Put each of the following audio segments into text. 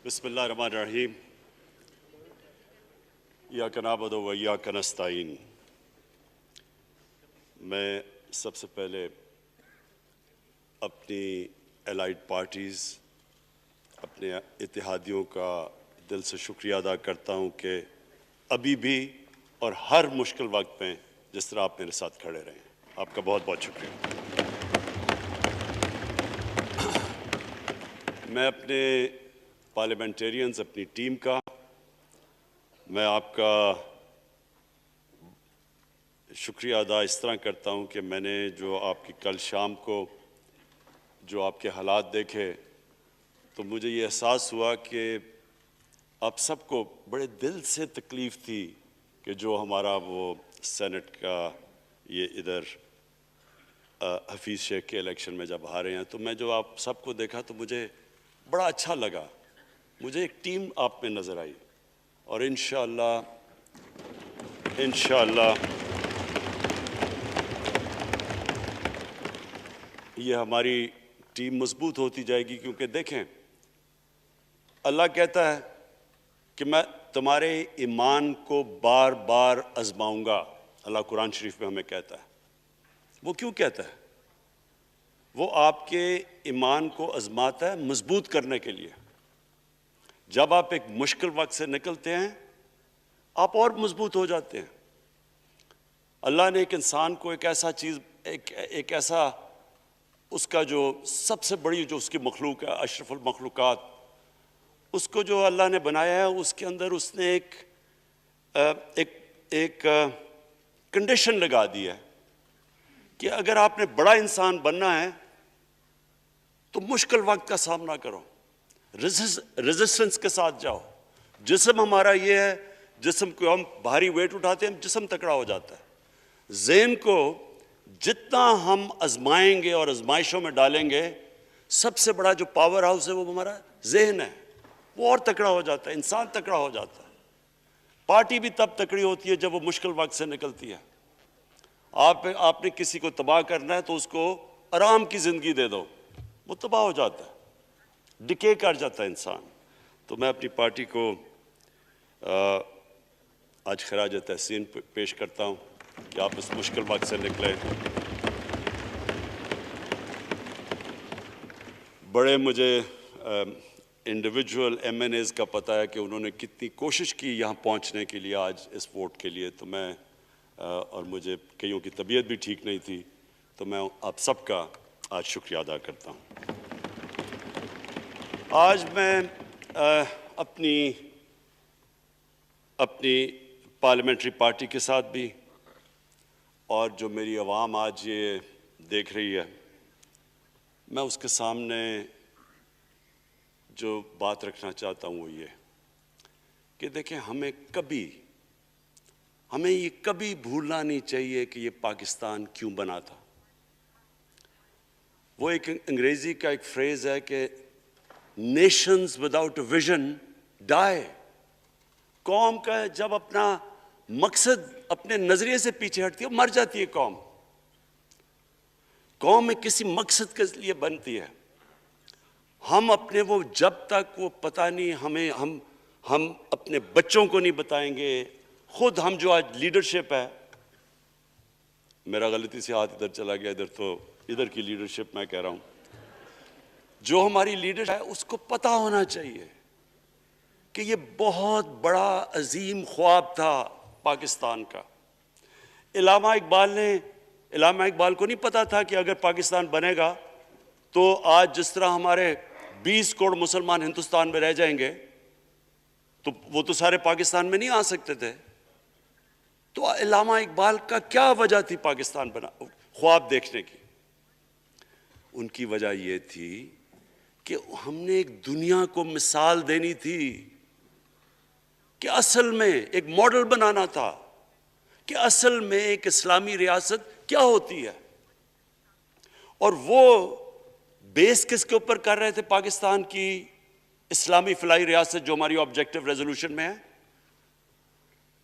بسم اللہ الرحمن الرحیم ایاک نعبد و ایاک نستعین۔ میں سب سے پہلے اپنی الائڈ پارٹیز، اپنے اتحادیوں کا دل سے شکریہ ادا کرتا ہوں کہ ابھی بھی اور ہر مشکل وقت میں جس طرح آپ میرے ساتھ کھڑے رہے ہیں، آپ کا بہت بہت شکریہ۔ میں اپنے پارلیمنٹیرینز، اپنی ٹیم کا، میں آپ کا شکریہ ادا اس طرح کرتا ہوں کہ میں نے جو آپ کی کل شام کو جو آپ کے حالات دیکھے تو مجھے یہ احساس ہوا کہ آپ سب کو بڑے دل سے تکلیف تھی کہ جو ہمارا وہ سینٹ کا یہ ادھر حفیظ شیخ کے الیکشن میں جب ہارے ہیں، تو میں جو آپ سب کو دیکھا تو مجھے بڑا اچھا لگا۔ مجھے ایک ٹیم آپ میں نظر آئی اور انشاءاللہ یہ ہماری ٹیم مضبوط ہوتی جائے گی، کیونکہ دیکھیں اللہ کہتا ہے کہ میں تمہارے ایمان کو بار بار آزماؤں گا۔ اللہ قرآن شریف میں ہمیں کہتا ہے۔ وہ کیوں کہتا ہے؟ وہ آپ کے ایمان کو آزماتا ہے مضبوط کرنے کے لیے۔ جب آپ ایک مشکل وقت سے نکلتے ہیں آپ اور مضبوط ہو جاتے ہیں۔ اللہ نے ایک انسان کو ایک ایسا اس کا جو سب سے بڑی جو اس کی مخلوق ہے، اشرف المخلوقات، اس کو جو اللہ نے بنایا ہے، اس کے اندر اس نے ایک کنڈیشن لگا دی ہے کہ اگر آپ نے بڑا انسان بننا ہے تو مشکل وقت کا سامنا کرو، ریزسٹنس کے ساتھ جاؤ۔ جسم ہمارا یہ ہے، جسم کو ہم بھاری ویٹ اٹھاتے ہیں، جسم تکڑا ہو جاتا ہے۔ ذہن کو جتنا ہم آزمائیں گے اور آزمائشوں میں ڈالیں گے، سب سے بڑا جو پاور ہاؤس ہے وہ ہمارا ذہن ہے، وہ اور تکڑا ہو جاتا ہے، انسان تکڑا ہو جاتا ہے۔ پارٹی بھی تب تکڑی ہوتی ہے جب وہ مشکل وقت سے نکلتی ہے۔ آپ نے کسی کو تباہ کرنا ہے تو اس کو آرام کی زندگی دے دو، وہ تباہ ہو جاتا ہے، ڈکے کر جاتا ہے انسان۔ تو میں اپنی پارٹی کو آج خراج تحسین پیش کرتا ہوں کہ آپ اس مشکل وقت سے نکلیں۔ بڑے مجھے انڈیویجول ایم این ایز کا پتہ ہے کہ انہوں نے کتنی کوشش کی یہاں پہنچنے کے لیے، آج اس ووٹ کے لیے، تو میں اور مجھے کئیوں کی طبیعت بھی ٹھیک نہیں تھی، تو میں آپ سب کا آج شکریہ ادا کرتا ہوں۔ آج میں اپنی پارلیمنٹری پارٹی کے ساتھ بھی، اور جو میری عوام آج یہ دیکھ رہی ہے، میں اس کے سامنے جو بات رکھنا چاہتا ہوں وہ یہ کہ دیکھیں ہمیں یہ کبھی بھولنا نہیں چاہیے کہ یہ پاکستان کیوں بنا تھا۔ وہ ایک انگریزی کا ایک فریز ہے کہ نیشنز وداؤٹ اے ویژن ڈائی۔ قوم کا جب اپنا مقصد اپنے نظریے سے پیچھے ہٹتی ہے مر جاتی ہے قوم۔ قوم میں کسی مقصد کے لیے بنتی ہے۔ ہم اپنے وہ جب تک وہ پتہ نہیں ہم اپنے بچوں کو نہیں بتائیں گے، خود ہم جو آج لیڈرشپ ہے، میرا غلطی سے ہاتھ ادھر چلا گیا، ادھر کی لیڈرشپ میں کہہ رہا ہوں، جو ہماری لیڈرشپ ہے اس کو پتہ ہونا چاہیے کہ یہ بہت بڑا عظیم خواب تھا پاکستان کا۔ علامہ اقبال کو نہیں پتا تھا کہ اگر پاکستان بنے گا تو آج جس طرح ہمارے 20 کروڑ مسلمان ہندوستان میں رہ جائیں گے تو وہ تو سارے پاکستان میں نہیں آ سکتے تھے۔ تو علامہ اقبال کا کیا وجہ تھی پاکستان خواب دیکھنے کی؟ ان کی وجہ یہ تھی کہ ہم نے ایک دنیا کو مثال دینی تھی، کہ اصل میں ایک ماڈل بنانا تھا کہ اصل میں ایک اسلامی ریاست کیا ہوتی ہے۔ اور وہ بیس کس کے اوپر کر رہے تھے پاکستان کی اسلامی فلاحی ریاست جو ہماری آبجیکٹو ریزولوشن میں ہے؟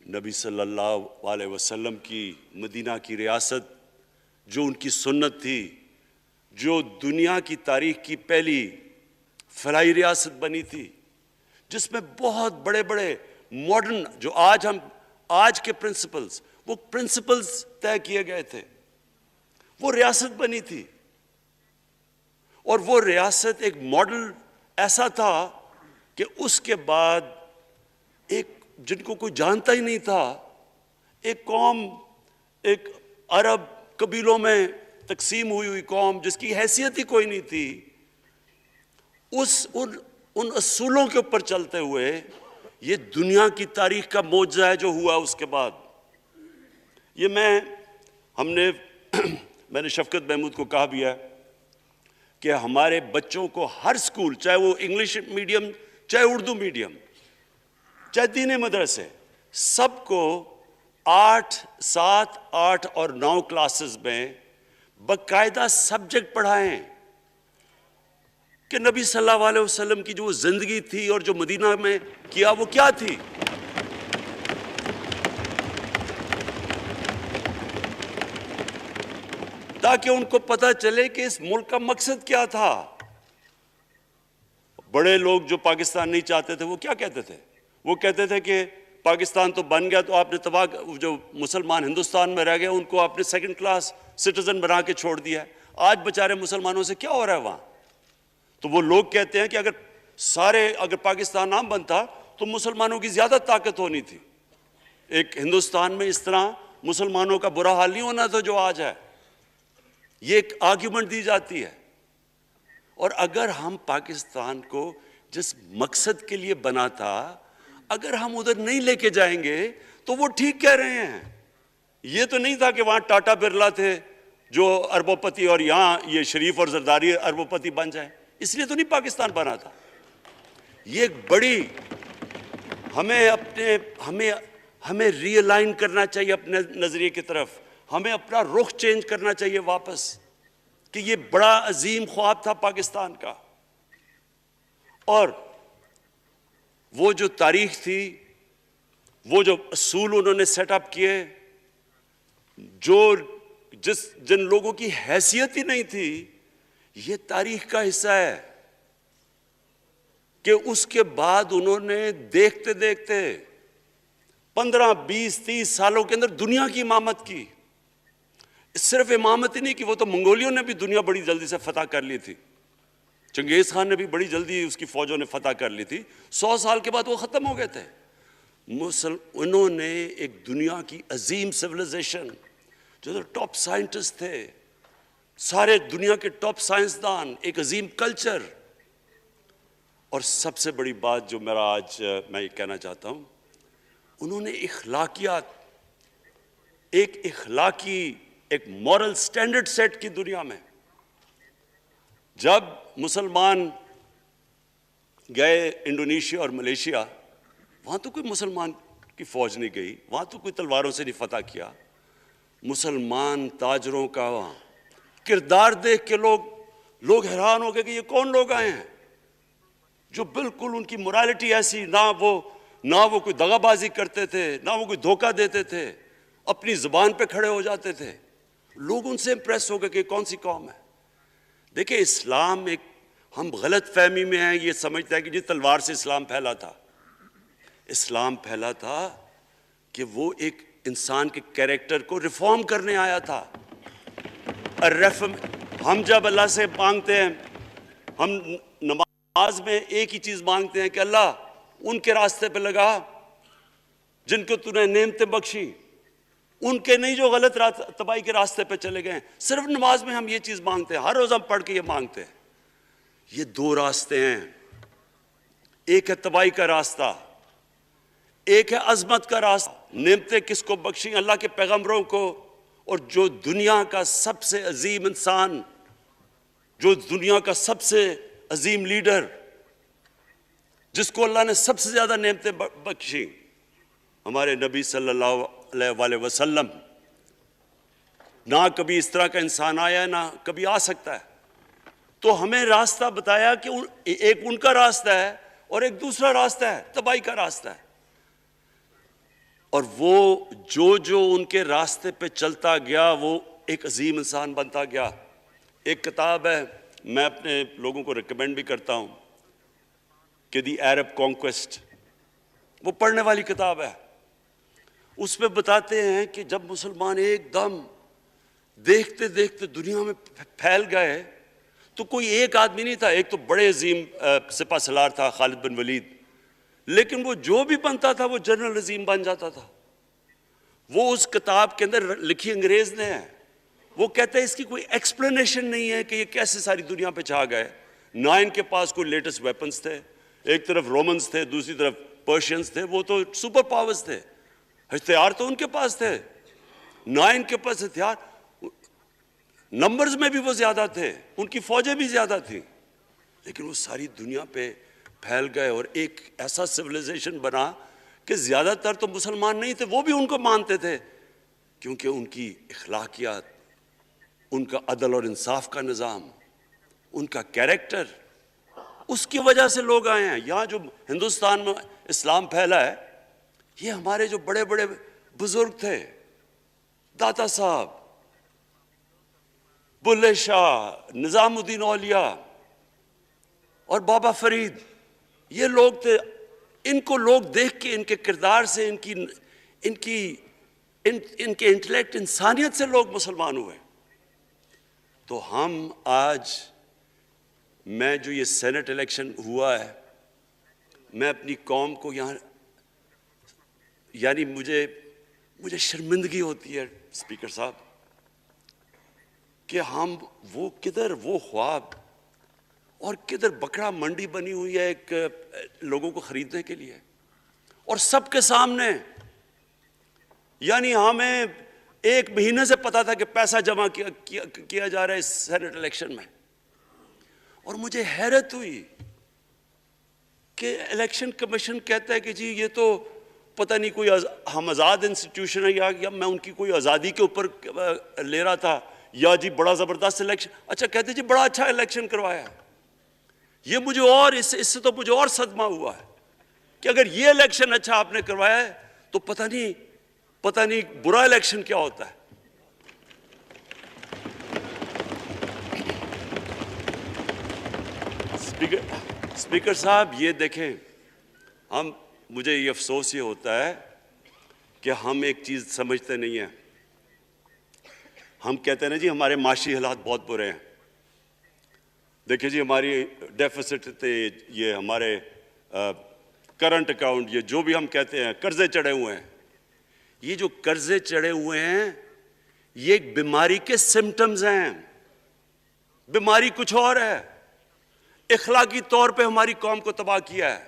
نبی صلی اللہ علیہ وسلم کی مدینہ کی ریاست، جو ان کی سنت تھی، جو دنیا کی تاریخ کی پہلی فلاحی ریاست بنی تھی، جس میں بہت بڑے بڑے ماڈرن جو آج کے پرنسپلز، وہ پرنسپلز طے کیے گئے تھے. وہ ریاست بنی تھی، اور وہ ریاست ایک ماڈل ایسا تھا کہ اس کے بعد ایک جن کو کوئی جانتا ہی نہیں تھا، ایک قوم، ایک عرب قبیلوں میں تقسیم ہوئی ہوئی قوم جس کی حیثیت ہی کوئی نہیں تھی، ان اصولوں کے اوپر چلتے ہوئے یہ دنیا کی تاریخ کا معجزہ ہے جو ہوا اس کے بعد. یہ میں نے شفقت محمود کو کہا بھی ہے کہ ہمارے بچوں کو ہر سکول، چاہے وہ انگلش میڈیم، چاہے اردو میڈیم، چاہے دینی مدرسے، سب کو 8، 7، 8 اور 9 کلاسز میں باقاعدہ سبجیکٹ پڑھائیں کہ نبی صلی اللہ علیہ وسلم کی جو وہ زندگی تھی اور جو مدینہ میں کیا وہ کیا تھی. تاکہ ان کو پتہ چلے کہ اس ملک کا مقصد کیا تھا. بڑے لوگ جو پاکستان نہیں چاہتے تھے وہ کیا کہتے تھے؟ وہ کہتے تھے کہ پاکستان تو بن گیا تو آپ نے جو مسلمان ہندوستان میں رہ گئے ان کو آپ نے سیکنڈ کلاس سٹیزن بنا کے چھوڑ دیا ہے. آج بیچارے مسلمانوں سے کیا ہو رہا ہے وہاں؟ تو وہ لوگ کہتے ہیں کہ اگر پاکستان نہ بنتا تو مسلمانوں کی زیادہ طاقت ہونی تھی. ایک ہندوستان میں اس طرح مسلمانوں کا برا حال نہیں ہونا تھا جو آج ہے. یہ ایک آرگیومنٹ دی جاتی ہے. اور اگر ہم پاکستان کو جس مقصد کے لیے بنا تھا اگر ہم ادھر نہیں لے کے جائیں گے تو وہ ٹھیک کہہ رہے ہیں. یہ تو نہیں تھا کہ وہاں ٹاٹا برلا تھے جو اربوں پتی اور یہاں یہ شریف اور زرداری اربوں پتی بن جائیں. اس لیے تو نہیں پاکستان بنا تھا. یہ ایک بڑی ہمیں ری الائن کرنا چاہیے اپنے نظریے کی طرف. ہمیں اپنا رخ چینج کرنا چاہیے واپس کہ یہ بڑا عظیم خواب تھا پاکستان کا. اور وہ جو تاریخ تھی، وہ جو اصول انہوں نے سیٹ اپ کیے، جن لوگوں کی حیثیت ہی نہیں تھی، یہ تاریخ کا حصہ ہے کہ اس کے بعد انہوں نے دیکھتے دیکھتے 15، 20، 30 سالوں کے اندر دنیا کی امامت کی. صرف امامت ہی نہیں کہ وہ تو منگولیوں نے بھی دنیا بڑی جلدی سے فتح کر لی تھی. چنگیز خان نے بھی بڑی جلدی اس کی فوجوں نے فتح کر لی تھی. 100 سال کے بعد وہ ختم ہو گئے تھے. انہوں نے ایک دنیا کی عظیم سویلائزیشن، جو ٹاپ سائنٹسٹ تھے، سارے دنیا کے ٹاپ سائنسدان، ایک عظیم کلچر. اور سب سے بڑی بات جو آج میں یہ کہنا چاہتا ہوں، انہوں نے اخلاقیات، ایک مورل سٹینڈرڈ سیٹ کی دنیا میں. جب مسلمان گئے انڈونیشیا اور ملیشیا، وہاں تو کوئی مسلمان کی فوج نہیں گئی، وہاں تو کوئی تلواروں سے نہیں فتح کیا. مسلمان تاجروں کا وہاں کردار دیکھ کے لوگ حیران ہو گئے کہ یہ کون لوگ آئے ہیں جو بالکل ان کی morality ایسی، نہ وہ کوئی دغا بازی کرتے تھے، نہ وہ کوئی دھوکہ دیتے تھے، اپنی زبان پہ کھڑے ہو جاتے تھے. لوگ ان سے امپریس ہو گئے کہ کون سی قوم ہے. دیکھیں اسلام ہم غلط فہمی میں ہیں، یہ سمجھتا ہے کہ جی تلوار سے اسلام پھیلا تھا. اسلام پھیلا تھا کہ وہ ایک انسان کے کیریکٹر کو ریفارم کرنے آیا تھا. ہم جب اللہ سے مانگتے ہیں، ہم نماز میں ایک ہی چیز مانگتے ہیں کہ اللہ ان کے راستے پہ لگا جن کو تو نے نعمتیں بخشی، ان کے نہیں جو غلط تباہی کے راستے پہ چلے گئے. صرف نماز میں ہم یہ چیز مانگتے ہیں، ہر روز ہم پڑھ کے یہ مانگتے ہیں. یہ 2 راستے ہیں، ایک ہے تباہی کا راستہ، ایک ہے عظمت کا راستہ. نعمتیں کس کو بخشیں؟ اللہ کے پیغمبروں کو. اور جو دنیا کا سب سے عظیم انسان، جو دنیا کا سب سے عظیم لیڈر، جس کو اللہ نے سب سے زیادہ نعمتیں بخشیں، ہمارے نبی صلی اللہ علیہ وسلم. نہ کبھی اس طرح کا انسان آیا ہے، نہ کبھی آ سکتا ہے. تو ہمیں راستہ بتایا کہ ایک ان کا راستہ ہے اور ایک دوسرا راستہ ہے، تباہی کا راستہ ہے. اور وہ جو ان کے راستے پہ چلتا گیا وہ ایک عظیم انسان بنتا گیا. ایک کتاب ہے، میں اپنے لوگوں کو ریکمینڈ بھی کرتا ہوں، کہ دی عرب کانکویسٹ، وہ پڑھنے والی کتاب ہے. اس میں بتاتے ہیں کہ جب مسلمان ایک دم دیکھتے دیکھتے دنیا میں پھیل گئے تو کوئی ایک آدمی نہیں تھا. ایک تو بڑے عظیم سپہ سالار تھا خالد بن ولید، لیکن وہ جو بھی بنتا تھا وہ جنرل عظیم بن جاتا تھا. وہ اس کتاب کے اندر لکھی انگریز نے ہے. وہ کہتے ہیں اس کی کوئی ایکسپلینیشن نہیں ہے کہ یہ کیسے ساری دنیا پہ چھا گئے. نہ ان کے پاس کوئی لیٹسٹ ویپنز تھے، ایک طرف رومنز تھے، دوسری طرف پرشینز تھے، وہ تو سپر پاورز تھے. ہتھیار تو ان کے پاس تھے. نہ ان کے پاس ہتھیار، نمبرز میں بھی وہ زیادہ تھے، ان کی فوجیں بھی زیادہ تھیں، لیکن وہ ساری دنیا پہ پھیل گئے اور ایک ایسا سویلائزیشن بنا کہ زیادہ تر تو مسلمان نہیں تھے، وہ بھی ان کو مانتے تھے، کیونکہ ان کی اخلاقیات، ان کا عدل اور انصاف کا نظام، ان کا کیریکٹر، اس کی وجہ سے لوگ آئے ہیں. یہاں جو ہندوستان میں اسلام پھیلا ہے، یہ ہمارے جو بڑے بڑے بزرگ تھے، داتا صاحب، بلے شاہ، نظام الدین اولیاء اور بابا فرید، یہ لوگ تھے. ان کو لوگ دیکھ کے، ان کے کردار سے، ان کے انٹلیکٹ، انسانیت سے لوگ مسلمان ہوئے. تو ہم آج، میں جو یہ سینٹ الیکشن ہوا ہے، میں اپنی قوم کو یہاں، یعنی مجھے شرمندگی ہوتی ہے اسپیکر صاحب کہ ہم وہ کدھر وہ خواب اور کدھر بکرا منڈی بنی ہوئی ہے ایک لوگوں کو خریدنے کے لیے، اور سب کے سامنے. یعنی ہمیں ایک مہینے سے پتا تھا کہ پیسہ جمع کیا جا رہا ہے اس سینٹ الیکشن میں، اور مجھے حیرت ہوئی کہ الیکشن کمیشن کہتا ہے کہ جی یہ تو پتہ نہیں کوئی ہم آزاد انسٹیٹیوشن ہے، یا میں ان کی کوئی آزادی کے اوپر لے رہا تھا، یا جی بڑا زبردست الیکشن. اچھا کہتے جی بڑا اچھا الیکشن کروایا. یہ مجھے اور اس سے تو مجھے اور صدمہ ہوا ہے کہ اگر یہ الیکشن اچھا آپ نے کروایا ہے تو پتہ نہیں برا الیکشن کیا ہوتا ہے. اسپیکر صاحب یہ دیکھیں، مجھے یہ افسوس یہ ہوتا ہے کہ ہم ایک چیز سمجھتے نہیں ہیں. ہم کہتے ہیں نا جی ہمارے معاشی حالات بہت برے ہیں. دیکھیں جی ہماری ڈیفیسٹ تھے، یہ ہمارے کرنٹ اکاؤنٹ، یہ جو بھی ہم کہتے ہیں، قرضے چڑھے ہوئے ہیں. یہ جو قرضے چڑھے ہوئے ہیں یہ ایک بیماری کے سمٹمز ہیں. بیماری کچھ اور ہے. اخلاقی طور پہ ہماری قوم کو تباہ کیا ہے،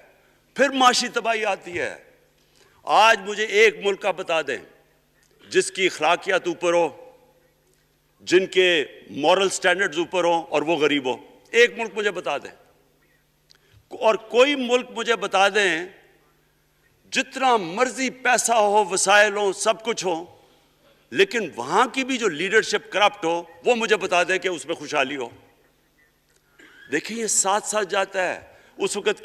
پھر معاشی تباہی آتی ہے. آج مجھے ایک ملک کا بتا دیں جس کی اخلاقیات اوپر ہو، جن کے مورل سٹینڈرڈز اوپر ہوں اور وہ غریب ہو. ایک ملک مجھے بتا دیں. اور کوئی ملک مجھے بتا دیں جتنا مرضی پیسہ ہو، وسائل ہوں، سب کچھ ہو، لیکن وہاں کی بھی جو لیڈرشپ کرپٹ ہو، وہ مجھے بتا دیں کہ اس میں خوشحالی ہو. دیکھیں یہ ساتھ ساتھ جاتا ہے. اس وقت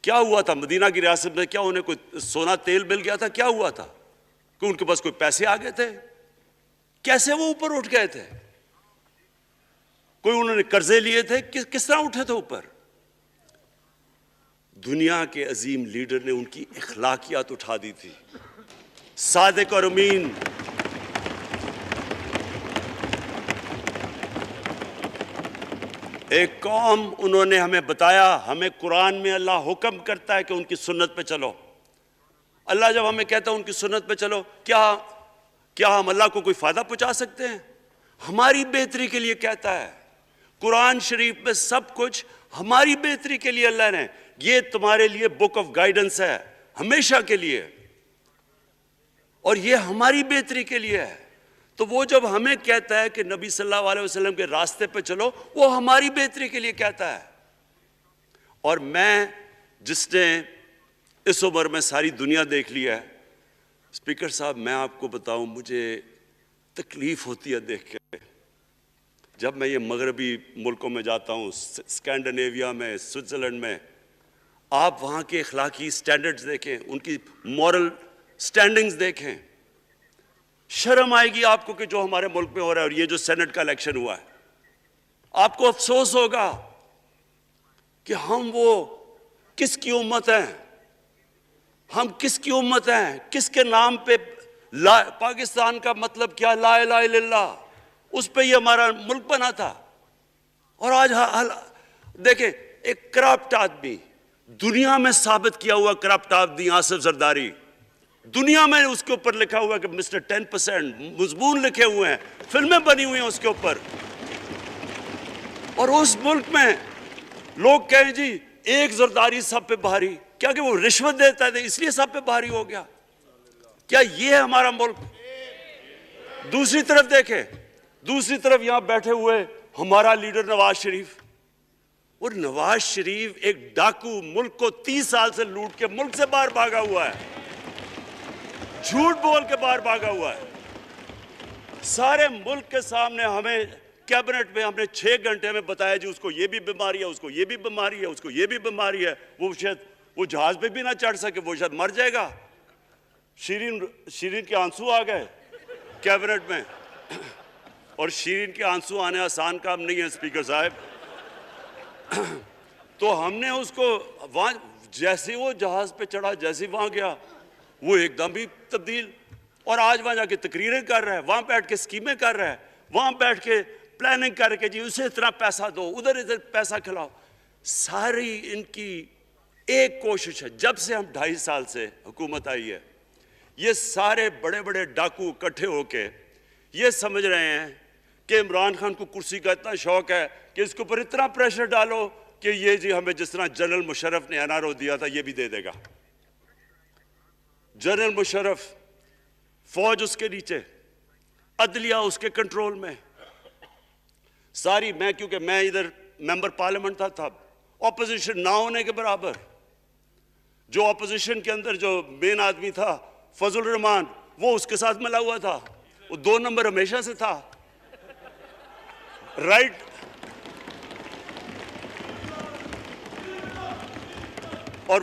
کیا ہوا تھا مدینہ کی ریاست میں؟ کیا انہیں کوئی سونا تیل مل گیا تھا؟ کیا ہوا تھا کہ ان کے پاس کوئی پیسے آ گئے تھے؟ کیسے وہ اوپر اٹھ گئے تھے؟ کوئی انہوں نے قرضے لیے تھے؟ کس طرح اٹھے تھے اوپر؟ دنیا کے عظیم لیڈر نے ان کی اخلاقیات اٹھا دی تھی. صادق اور امین، ایک قوم، انہوں نے ہمیں بتایا. ہمیں قرآن میں اللہ حکم کرتا ہے کہ ان کی سنت پہ چلو. اللہ جب ہمیں کہتا ہے ان کی سنت پہ چلو، کیا ہم اللہ کو کوئی فائدہ پہنچا سکتے ہیں؟ ہماری بہتری کے لیے کہتا ہے. قرآن شریف میں سب کچھ ہماری بہتری کے لیے اللہ نے، یہ تمہارے لیے بک آف گائیڈنس ہے ہمیشہ کے لیے، اور یہ ہماری بہتری کے لیے ہے. تو وہ جب ہمیں کہتا ہے کہ نبی صلی اللہ علیہ وسلم کے راستے پہ چلو، وہ ہماری بہتری کے لیے کہتا ہے. اور میں، جس نے اس عمر میں ساری دنیا دیکھ لی ہے، اسپیکر صاحب میں آپ کو بتاؤں، مجھے تکلیف ہوتی ہے دیکھ کے. جب میں یہ مغربی ملکوں میں جاتا ہوں، اسکینڈینیویا میں، سوئٹزرلینڈ میں، آپ وہاں کے اخلاقی سٹینڈرڈز دیکھیں، ان کی مورل سٹینڈنگز دیکھیں. شرم آئے گی آپ کو کہ جو ہمارے ملک میں ہو رہا ہے. اور یہ جو سینٹ کا الیکشن ہوا ہے، آپ کو افسوس ہوگا کہ ہم وہ کس کی امت ہیں، ہم کس کی امت ہیں، کس کے نام پہ پاکستان کا مطلب کیا، لا الہ الا اللہ، اس پہ یہ ہمارا ملک بنا تھا۔ اور آج دیکھیں ایک کرپٹ آدمی، دنیا میں ثابت کیا ہوا کرپٹ آدمی آصف زرداری، دنیا میں اس کے اوپر لکھا ہوا کہ مسٹر 10%، مضمون لکھے ہوئے ہیں، فلمیں بنی ہوئی ہیں اس کے اوپر، اور اس ملک میں لوگ کہیں جی ایک زرداری سب پہ بھاری، کیا کہ وہ رشوت دیتا ہے اس لیے سب پہ بھاری ہو گیا؟ کیا یہ ہے ہمارا ملک؟ دوسری طرف دیکھیں، دوسری طرف یہاں بیٹھے ہوئے ہمارا لیڈر نواز شریف، اور نواز شریف ایک ڈاکو، ملک کو 30 سال سے لوٹ کے ملک سے باہر بھاگا ہوا ہے، جھوٹ بول کے باہر بھاگا ہوا ہے، سارے ملک کے سامنے ہمیں کیبنٹ میں ہم نے 6 گھنٹے میں بتایا جی اس کو یہ بھی بیماری ہے، اس کو یہ بھی بیماری ہے، اس کو یہ بھی بیماری ہے، وہ شاید وہ جہاز پہ بھی نہ چڑھ سکے، وہ شاید مر جائے گا۔ شیرین کے آنسو آ گئے کیبنٹ میں، اور شیرین کے آنسو آنے آسان کام نہیں ہے اسپیکر صاحب۔ تو ہم نے اس کو وہاں جیسے وہ جہاز پہ چڑھا، جیسے وہاں گیا وہ ایک دم بھی تبدیل، اور آج وہاں جا کے تقریریں کر رہا ہے، وہاں بیٹھ کے اسکیمیں کر رہا ہے، وہاں بیٹھ کے پلاننگ کر کے جی اسے اتنا پیسہ دو، ادھر پیسہ کھلاؤ۔ ساری ان کی ایک کوشش ہے، جب سے ہم 2.5 سال سے حکومت آئی ہے، یہ سارے بڑے بڑے ڈاکو اکٹھے ہو کے یہ سمجھ رہے ہیں کہ عمران خان کو کرسی کا اتنا شوق ہے کہ اس کے اوپر اتنا پریشر ڈالو کہ یہ جی ہمیں جس طرح جنرل مشرف نے این آر او دیا تھا یہ بھی دے دے گا۔ جنرل مشرف، فوج اس کے نیچے، عدلیہ اس کے کنٹرول میں، ساری میں کیونکہ میں ادھر ممبر پارلیمنٹ تھا اپوزیشن نہ ہونے کے برابر، جو اپوزیشن کے اندر جو مین آدمی تھا فضل الرحمان، وہ اس کے ساتھ ملا ہوا تھا، وہ 2 نمبر ہمیشہ سے تھا، رائٹ۔ اور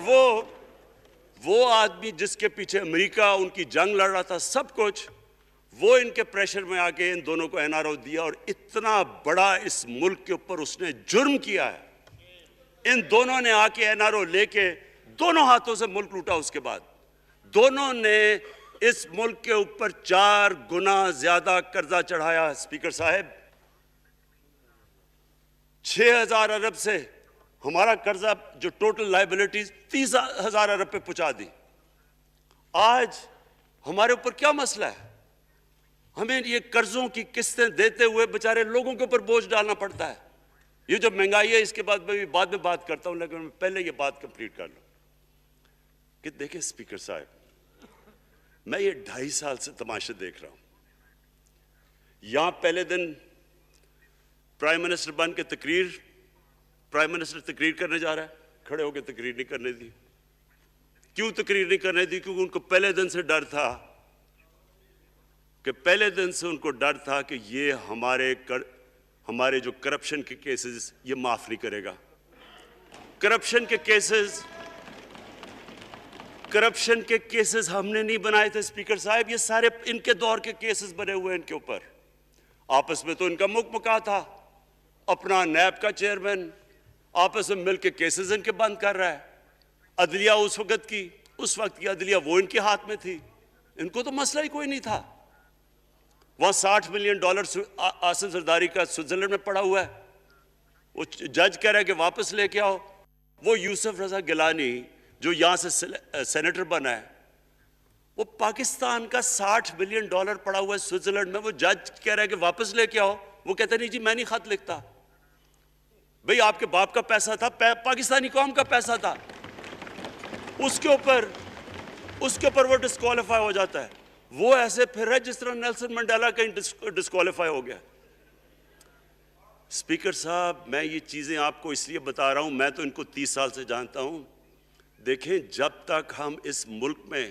وہ آدمی جس کے پیچھے امریکہ ان کی جنگ لڑ رہا تھا، سب کچھ، وہ ان کے پریشر میں آ کے ان دونوں کو این آر او دیا، اور اتنا بڑا اس ملک کے اوپر اس نے جرم کیا ہے۔ ان دونوں نے آ کے این آر او لے کے دونوں ہاتھوں سے ملک لوٹا، اس کے بعد دونوں نے اس ملک کے اوپر 4 گنا زیادہ قرضہ چڑھایا۔ اسپیکر صاحب 6,000 ارب سے ہمارا قرضہ جو ٹوٹل لائبلٹیز 30,000 ارب پہ پہنچا دی۔ آج ہمارے اوپر کیا مسئلہ ہے؟ ہمیں یہ قرضوں کی قسطیں دیتے ہوئے بیچارے لوگوں کے اوپر بوجھ ڈالنا پڑتا ہے۔ یہ جو مہنگائی ہے اس کے بعد میں بات کرتا ہوں، لیکن میں پہلے یہ بات کمپلیٹ کر لوں کہ دیکھیں اسپیکر صاحب، میں یہ 2.5 سال سے تماشے دیکھ رہا ہوں۔ یہاں پہلے دن پرائم منسٹر بن کے پرائم منسٹر تقریر کرنے جا رہا ہے، کھڑے ہو کے تقریر نہیں کرنے دی۔ کیوں تقریر نہیں کرنے دی؟ کیونکہ ان کو پہلے دن سے ڈر تھا کہ یہ ہمارے جو کرپشن کے کیسز یہ معاف نہیں کرے گا۔ کرپشن کے کیسز ہم نے نہیں بنائے تھے اسپیکر صاحب، یہ سارے ان کے دور کے کیسز بنے ہوئے ان کے اوپر۔ آپس میں تو ان کا مکا تھا، اپنا نیب کا چیئرمین آپس میں مل کے کیسز ان کے بند کر رہا ہے۔ عدلیہ اس وقت کی عدلیہ وہ ان کے ہاتھ میں تھی، ان کو تو مسئلہ ہی کوئی نہیں تھا۔ وہاں $60 ملین آصف زرداری کا سوئٹزرلینڈ میں پڑا ہوا ہے، وہ جج کہہ رہا ہے کہ واپس لے کے آؤ۔ وہ یوسف رضا گیلانی جو یہاں سے سینیٹر بنا ہے، وہ پاکستان کا $60 ملین پڑا ہوا ہے سوئٹزرلینڈ میں، وہ جج کہہ رہا ہے کہ واپس لے کے آؤ، وہ کہتا نہیں جی میں نہیں خط لکھتا۔ بھئی آپ کے باپ کا پیسہ تھا، پاکستانی قوم کا پیسہ تھا، اس کے اوپر وہ ڈسکوالیفائی ہو جاتا ہے۔ وہ ایسے پھر رہا ہے جس طرح نیلسن منڈیلا کا ڈسکوالیفائی ہو گیا۔ اسپیکر صاحب میں یہ چیزیں آپ کو اس لیے بتا رہا ہوں، میں تو ان کو 30 سال سے جانتا ہوں۔ دیکھیں جب تک ہم اس ملک میں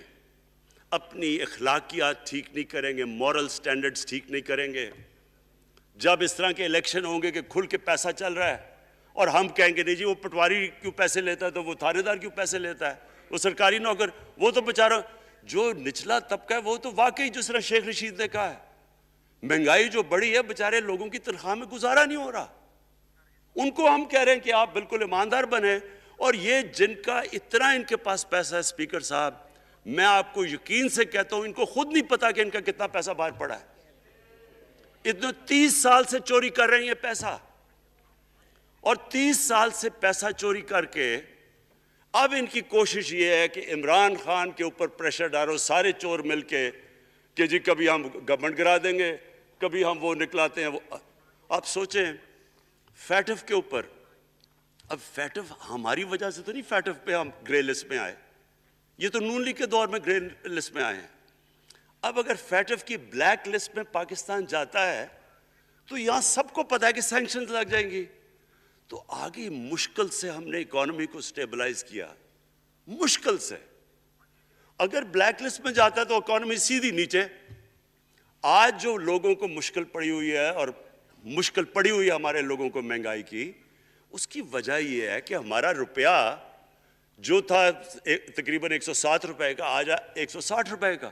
اپنی اخلاقیات ٹھیک نہیں کریں گے، مورل سٹینڈرڈز ٹھیک نہیں کریں گے، جب اس طرح کے الیکشن ہوں گے کہ کھل کے پیسہ چل رہا ہے اور ہم کہیں گے نہیں جی وہ پٹواری کیوں پیسے لیتا ہے، تو وہ تھانے دار کیوں پیسے لیتا ہے، وہ سرکاری نوکر، وہ تو بیچارہ جو نچلا طبقہ ہے وہ تو واقعی جس طرح شیخ رشید نے کہا ہے، مہنگائی جو بڑی ہے بیچارے لوگوں کی تنخواہ میں گزارا نہیں ہو رہا، ان کو ہم کہہ رہے ہیں کہ آپ بالکل ایماندار بنیں. اور یہ جن کا اتنا ان کے پاس پیسہ ہے اسپیکر صاحب, میں آپ کو یقین سے کہتا ہوں ان کو خود نہیں پتا کہ ان کا کتنا پیسہ باہر پڑا ہے. اتنے 30 سال سے چوری کر رہے ہیں یہ پیسہ, اور 30 سال سے پیسہ چوری کر کے اب ان کی کوشش یہ ہے کہ عمران خان کے اوپر پریشر ڈالو سارے چور مل کے کہ جی کبھی ہم گورنمنٹ گرا دیں گے, کبھی ہم وہ نکلاتے ہیں وہ. آپ سوچیں فیٹف کے اوپر, اب فیٹف ہماری وجہ سے تو نہیں فیٹف پہ ہم گرے لسٹ میں آئے, یہ تو نون لیگ کے دور میں گرے لسٹ میں آئے ہیں. اب اگر فیٹف کی بلیک لسٹ میں پاکستان جاتا ہے تو یہاں سب کو پتا ہے کہ سینکشنز لگ جائیں گی. تو آگے مشکل سے ہم نے اکانومی کو سٹیبلائز کیا, مشکل سے. اگر بلیک لسٹ میں جاتا ہے تو اکانومی سیدھی نیچے. آج جو لوگوں کو مشکل پڑی ہوئی ہے, اور مشکل پڑی ہوئی ہے ہمارے لوگوں کو مہنگائی کی, اس کی وجہ یہ ہے کہ ہمارا روپیہ جو تھا تقریباً 107 روپے کا, آج 160 روپے کا.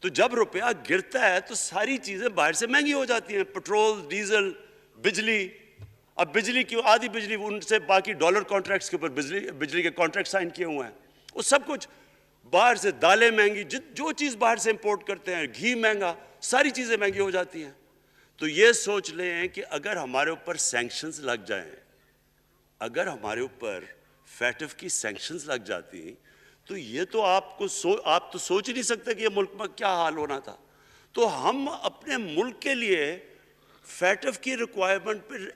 تو جب روپیہ گرتا ہے تو ساری چیزیں باہر سے مہنگی ہو جاتی ہیں, پٹرول, ڈیزل, بجلی. اب بجلی کی آدھی بجلی ان سے باقی ڈالر کانٹریکٹس کے اوپر بجلی کے کانٹریکٹ سائن کیے ہوئے ہیں, وہ سب کچھ باہر سے. دالیں مہنگی, جو چیز باہر سے امپورٹ کرتے ہیں, گھی مہنگا, ساری چیزیں مہنگی ہو جاتی ہیں. تو یہ سوچ لیں کہ اگر ہمارے اوپر سینکشنز لگ جائیں, اگر ہمارے اوپر فیٹف کی سینکشنز لگ جاتی تو یہ تو آپ تو سوچ ہی نہیں سکتے کہ یہ ملک میں کیا حال ہونا تھا. تو ہم اپنے ملک کے لیے فیٹف کی ریکوائرمنٹ پر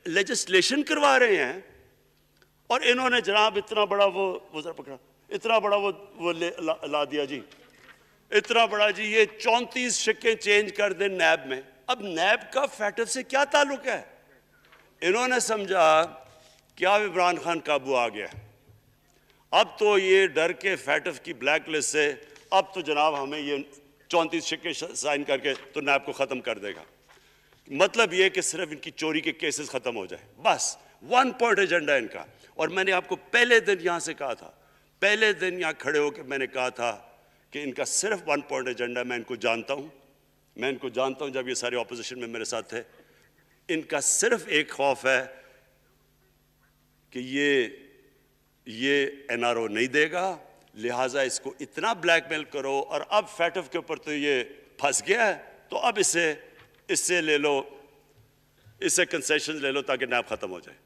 لیجسلیشن کروا رہے ہیں, اور انہوں نے جناب اتنا بڑا وہ ذرا پکڑا, اتنا بڑا وہ لا دیا جی, اتنا بڑا جی, یہ 34 شکیں چینج کر دیں نیب میں. اب نیب کا فیٹف سے کیا تعلق ہے؟ انہوں نے سمجھا کہ اب عمران خان قابو آ گیا, اب تو یہ ڈر کے فیٹف کی بلیک لسٹ سے, اب تو جناب ہمیں یہ 34 شکیں سائن کر کے تو نیب کو ختم کر دے گا. مطلب یہ کہ صرف ان کی چوری کے کیسز ختم ہو جائے, بس 1 پوائنٹ ایجنڈا ان کا. اور میں نے آپ کو پہلے دن یہاں سے کہا تھا, پہلے دن یہاں کھڑے ہو کے میں نے کہا تھا کہ ان کا صرف 1 پوائنٹ ایجنڈا. میں ان کو جانتا ہوں, میں ان کو جانتا ہوں, جب یہ سارے اپوزیشن میں میرے ساتھ تھے. ان کا صرف ایک خوف ہے کہ یہ NRO نہیں دے گا, لہٰذا اس کو اتنا بلیک میل کرو. اور اب فیٹف کے اوپر تو یہ پھنس گیا ہے, تو اب اس سے لے لو, اس سے کنسیشن لے لو تاکہ نیب ختم ہو جائے.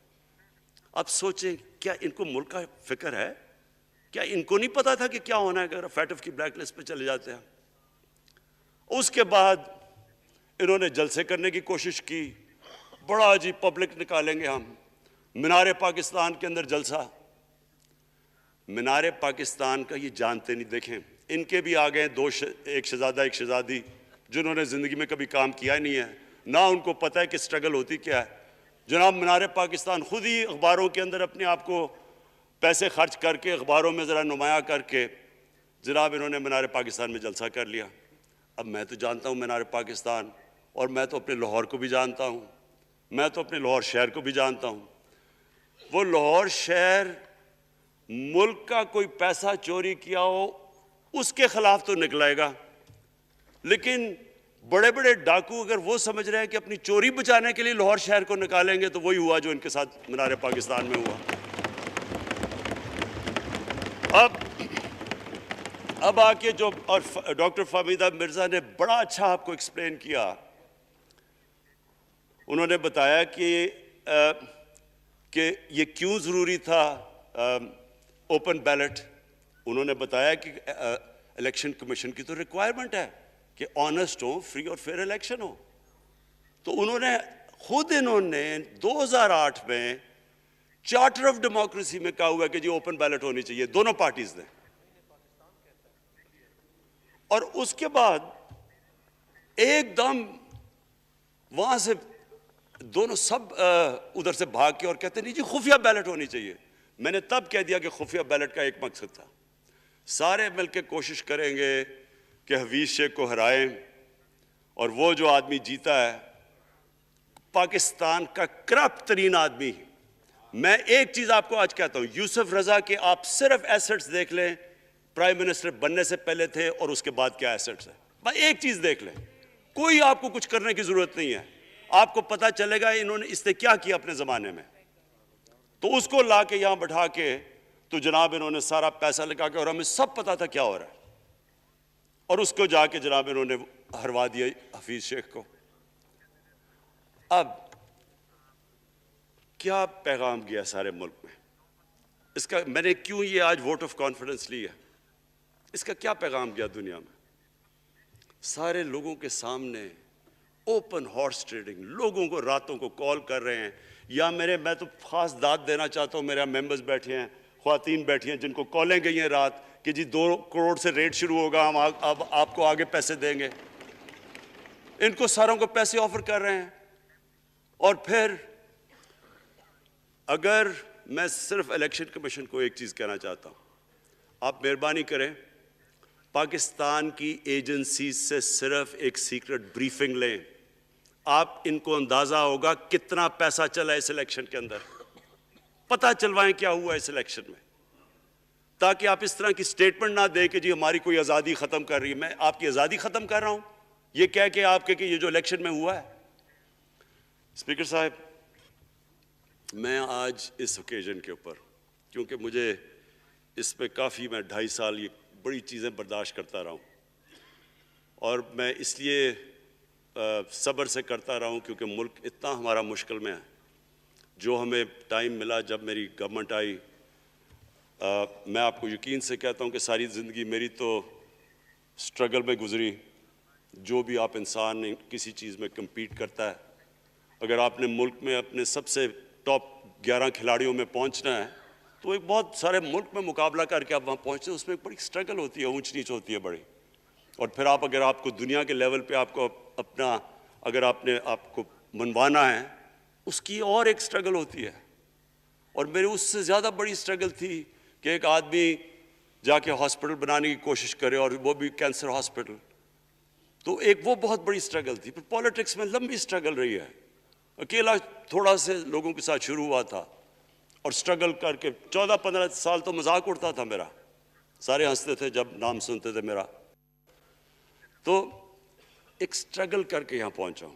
اب سوچیں کیا ان کو ملک کا فکر ہے؟ کیا ان کو نہیں پتا تھا کہ کیا ہونا ہے اگر فیٹف کی بلیک لسٹ پہ چلے جاتے ہیں؟ اس کے بعد انہوں نے جلسے کرنے کی کوشش کی, بڑا جی پبلک نکالیں گے ہم, مینار پاکستان کے اندر جلسہ. مینار پاکستان کا یہ جانتے نہیں. دیکھیں ان کے بھی آ گئے ایک شہزادہ ایک شہزادی جنہوں نے زندگی میں کبھی کام کیا ہی نہیں ہے, نہ ان کو پتہ ہے کہ سٹرگل ہوتی کیا ہے. جناب مینار پاکستان خود ہی اخباروں کے اندر اپنے آپ کو پیسے خرچ کر کے, اخباروں میں ذرا نمایاں کر کے, جناب انہوں نے مینار پاکستان میں جلسہ کر لیا. اب میں تو جانتا ہوں مینار پاکستان, اور میں تو اپنے لاہور کو بھی جانتا ہوں, میں تو اپنے لاہور شہر کو بھی جانتا ہوں. وہ لاہور شہر ملک کا کوئی پیسہ چوری کیا ہو اس کے خلاف تو نکلائے گا, لیکن بڑے بڑے ڈاکو اگر وہ سمجھ رہے ہیں کہ اپنی چوری بچانے کے لیے لاہور شہر کو نکالیں گے تو وہی ہوا جو ان کے ساتھ مینار پاکستان میں ہوا. اب آ کے جو اور ڈاکٹر فہمیدہ مرزا نے بڑا اچھا آپ کو ایکسپلین کیا. انہوں نے بتایا کہ یہ کیوں ضروری تھا اوپن بیلٹ. انہوں نے بتایا کہ الیکشن کمیشن کی تو ریکوائرمنٹ ہے کہ آنسٹ ہو, فری اور فیئر الیکشن ہو. تو انہوں نے 2008 میں چارٹر آف ڈیموکریسی میں کہا ہوا ہے کہ جی اوپن بیلٹ ہونی چاہیے دونوں پارٹیز نے. اور اس کے بعد ایک دم وہاں سے دونوں سب ادھر سے بھاگ کے اور کہتے ہیں نہیں جی خفیہ بیلٹ ہونی چاہیے. میں نے تب کہہ دیا کہ خفیہ بیلٹ کا ایک مقصد تھا, سارے مل کے کوشش کریں گے کہ حفیظ شیخ کو ہرائیں, اور وہ جو آدمی جیتا ہے پاکستان کا کرپٹ ترین آدمی. میں ایک چیز آپ کو آج کہتا ہوں, یوسف رضا کے آپ صرف ایسٹس دیکھ لیں, پرائم منسٹر بننے سے پہلے تھے اور اس کے بعد کیا ایسٹس ہیں, بس ایک چیز دیکھ لیں, کوئی آپ کو کچھ کرنے کی ضرورت نہیں ہے. آپ کو پتا چلے گا اس نے کیا کیا اپنے زمانے میں. تو اس کو لا کے یہاں بٹھا کے تو جناب انہوں نے سارا پیسہ لگا کے, اور ہمیں سب پتا تھا کیا ہو رہا ہے, اور اس کو جا کے جناب انہوں نے ہروا دیا حفیظ شیخ کو. اب کیا پیغام گیا سارے ملک میں اس کا؟ میں نے کیوں یہ آج ووٹ آف کانفیڈنس لی ہے, اس کا کیا پیغام گیا دنیا میں؟ سارے لوگوں کے سامنے اوپن ہارس ٹریڈنگ, لوگوں کو راتوں کو کال کر رہے ہیں, یا میں تو خاص داد دینا چاہتا ہوں, میرے ممبرز بیٹھے ہیں, خواتین بیٹھی ہیں جن کو کالیں گئی ہیں رات کہ جی 2 کروڑ سے ریٹ شروع ہوگا, ہم اب آپ کو آگے پیسے دیں گے. ان کو ساروں کو پیسے آفر کر رہے ہیں. اور پھر اگر میں صرف الیکشن کمیشن کو ایک چیز کہنا چاہتا ہوں, آپ مہربانی کریں پاکستان کی ایجنسی سے صرف ایک سیکرٹ بریفنگ لیں. آپ ان کو اندازہ ہوگا کتنا پیسہ چلا اس الیکشن کے اندر, پتہ چلوائیں کیا ہوا اس الیکشن میں, تاکہ آپ اس طرح کی سٹیٹمنٹ نہ دیں کہ جی ہماری کوئی آزادی ختم کر رہی ہے. میں آپ کی آزادی ختم کر رہا ہوں یہ کہہ کے آپ کہ یہ جو الیکشن میں ہوا ہے. اسپیکر صاحب, میں آج اس اوکیزن کے اوپر, کیونکہ مجھے اس پہ کافی, میں 2.5 سال یہ بڑی چیزیں برداشت کرتا رہا ہوں, اور میں اس لیے صبر سے کرتا رہا ہوں کیونکہ ملک اتنا ہمارا مشکل میں ہے. جو ہمیں ٹائم ملا جب میری گورنمنٹ آئی, میں آپ کو یقین سے کہتا ہوں کہ ساری زندگی میری تو سٹرگل میں گزری. جو بھی آپ انسان کسی چیز میں کمپیٹ کرتا ہے, اگر آپ نے ملک میں اپنے سب سے ٹاپ 11 کھلاڑیوں میں پہنچنا ہے تو ایک بہت سارے ملک میں مقابلہ کر کے آپ وہاں پہنچتے ہیں, اس میں ایک بڑی سٹرگل ہوتی ہے, اونچ نیچ ہوتی ہے بڑی. اور پھر اگر آپ کو دنیا کے لیول پہ آپ کو اپنا, اگر آپ نے آپ کو منوانا ہے, اس کی اور ایک سٹرگل ہوتی ہے. اور میری اس سے زیادہ بڑی سٹرگل تھی کہ ایک آدمی جا کے ہاسپٹل بنانے کی کوشش کرے, اور وہ بھی کینسر ہاسپٹل. تو ایک وہ بہت بڑی سٹرگل تھی. پھر پولیٹکس میں لمبی سٹرگل رہی ہے. اکیلا تھوڑا سے لوگوں کے ساتھ شروع ہوا تھا, اور سٹرگل کر کے 14-15 سال تو مذاق اڑتا تھا میرا, سارے ہنستے تھے جب نام سنتے تھے میرا. تو ایک سٹرگل کر کے یہاں پہنچا ہوں.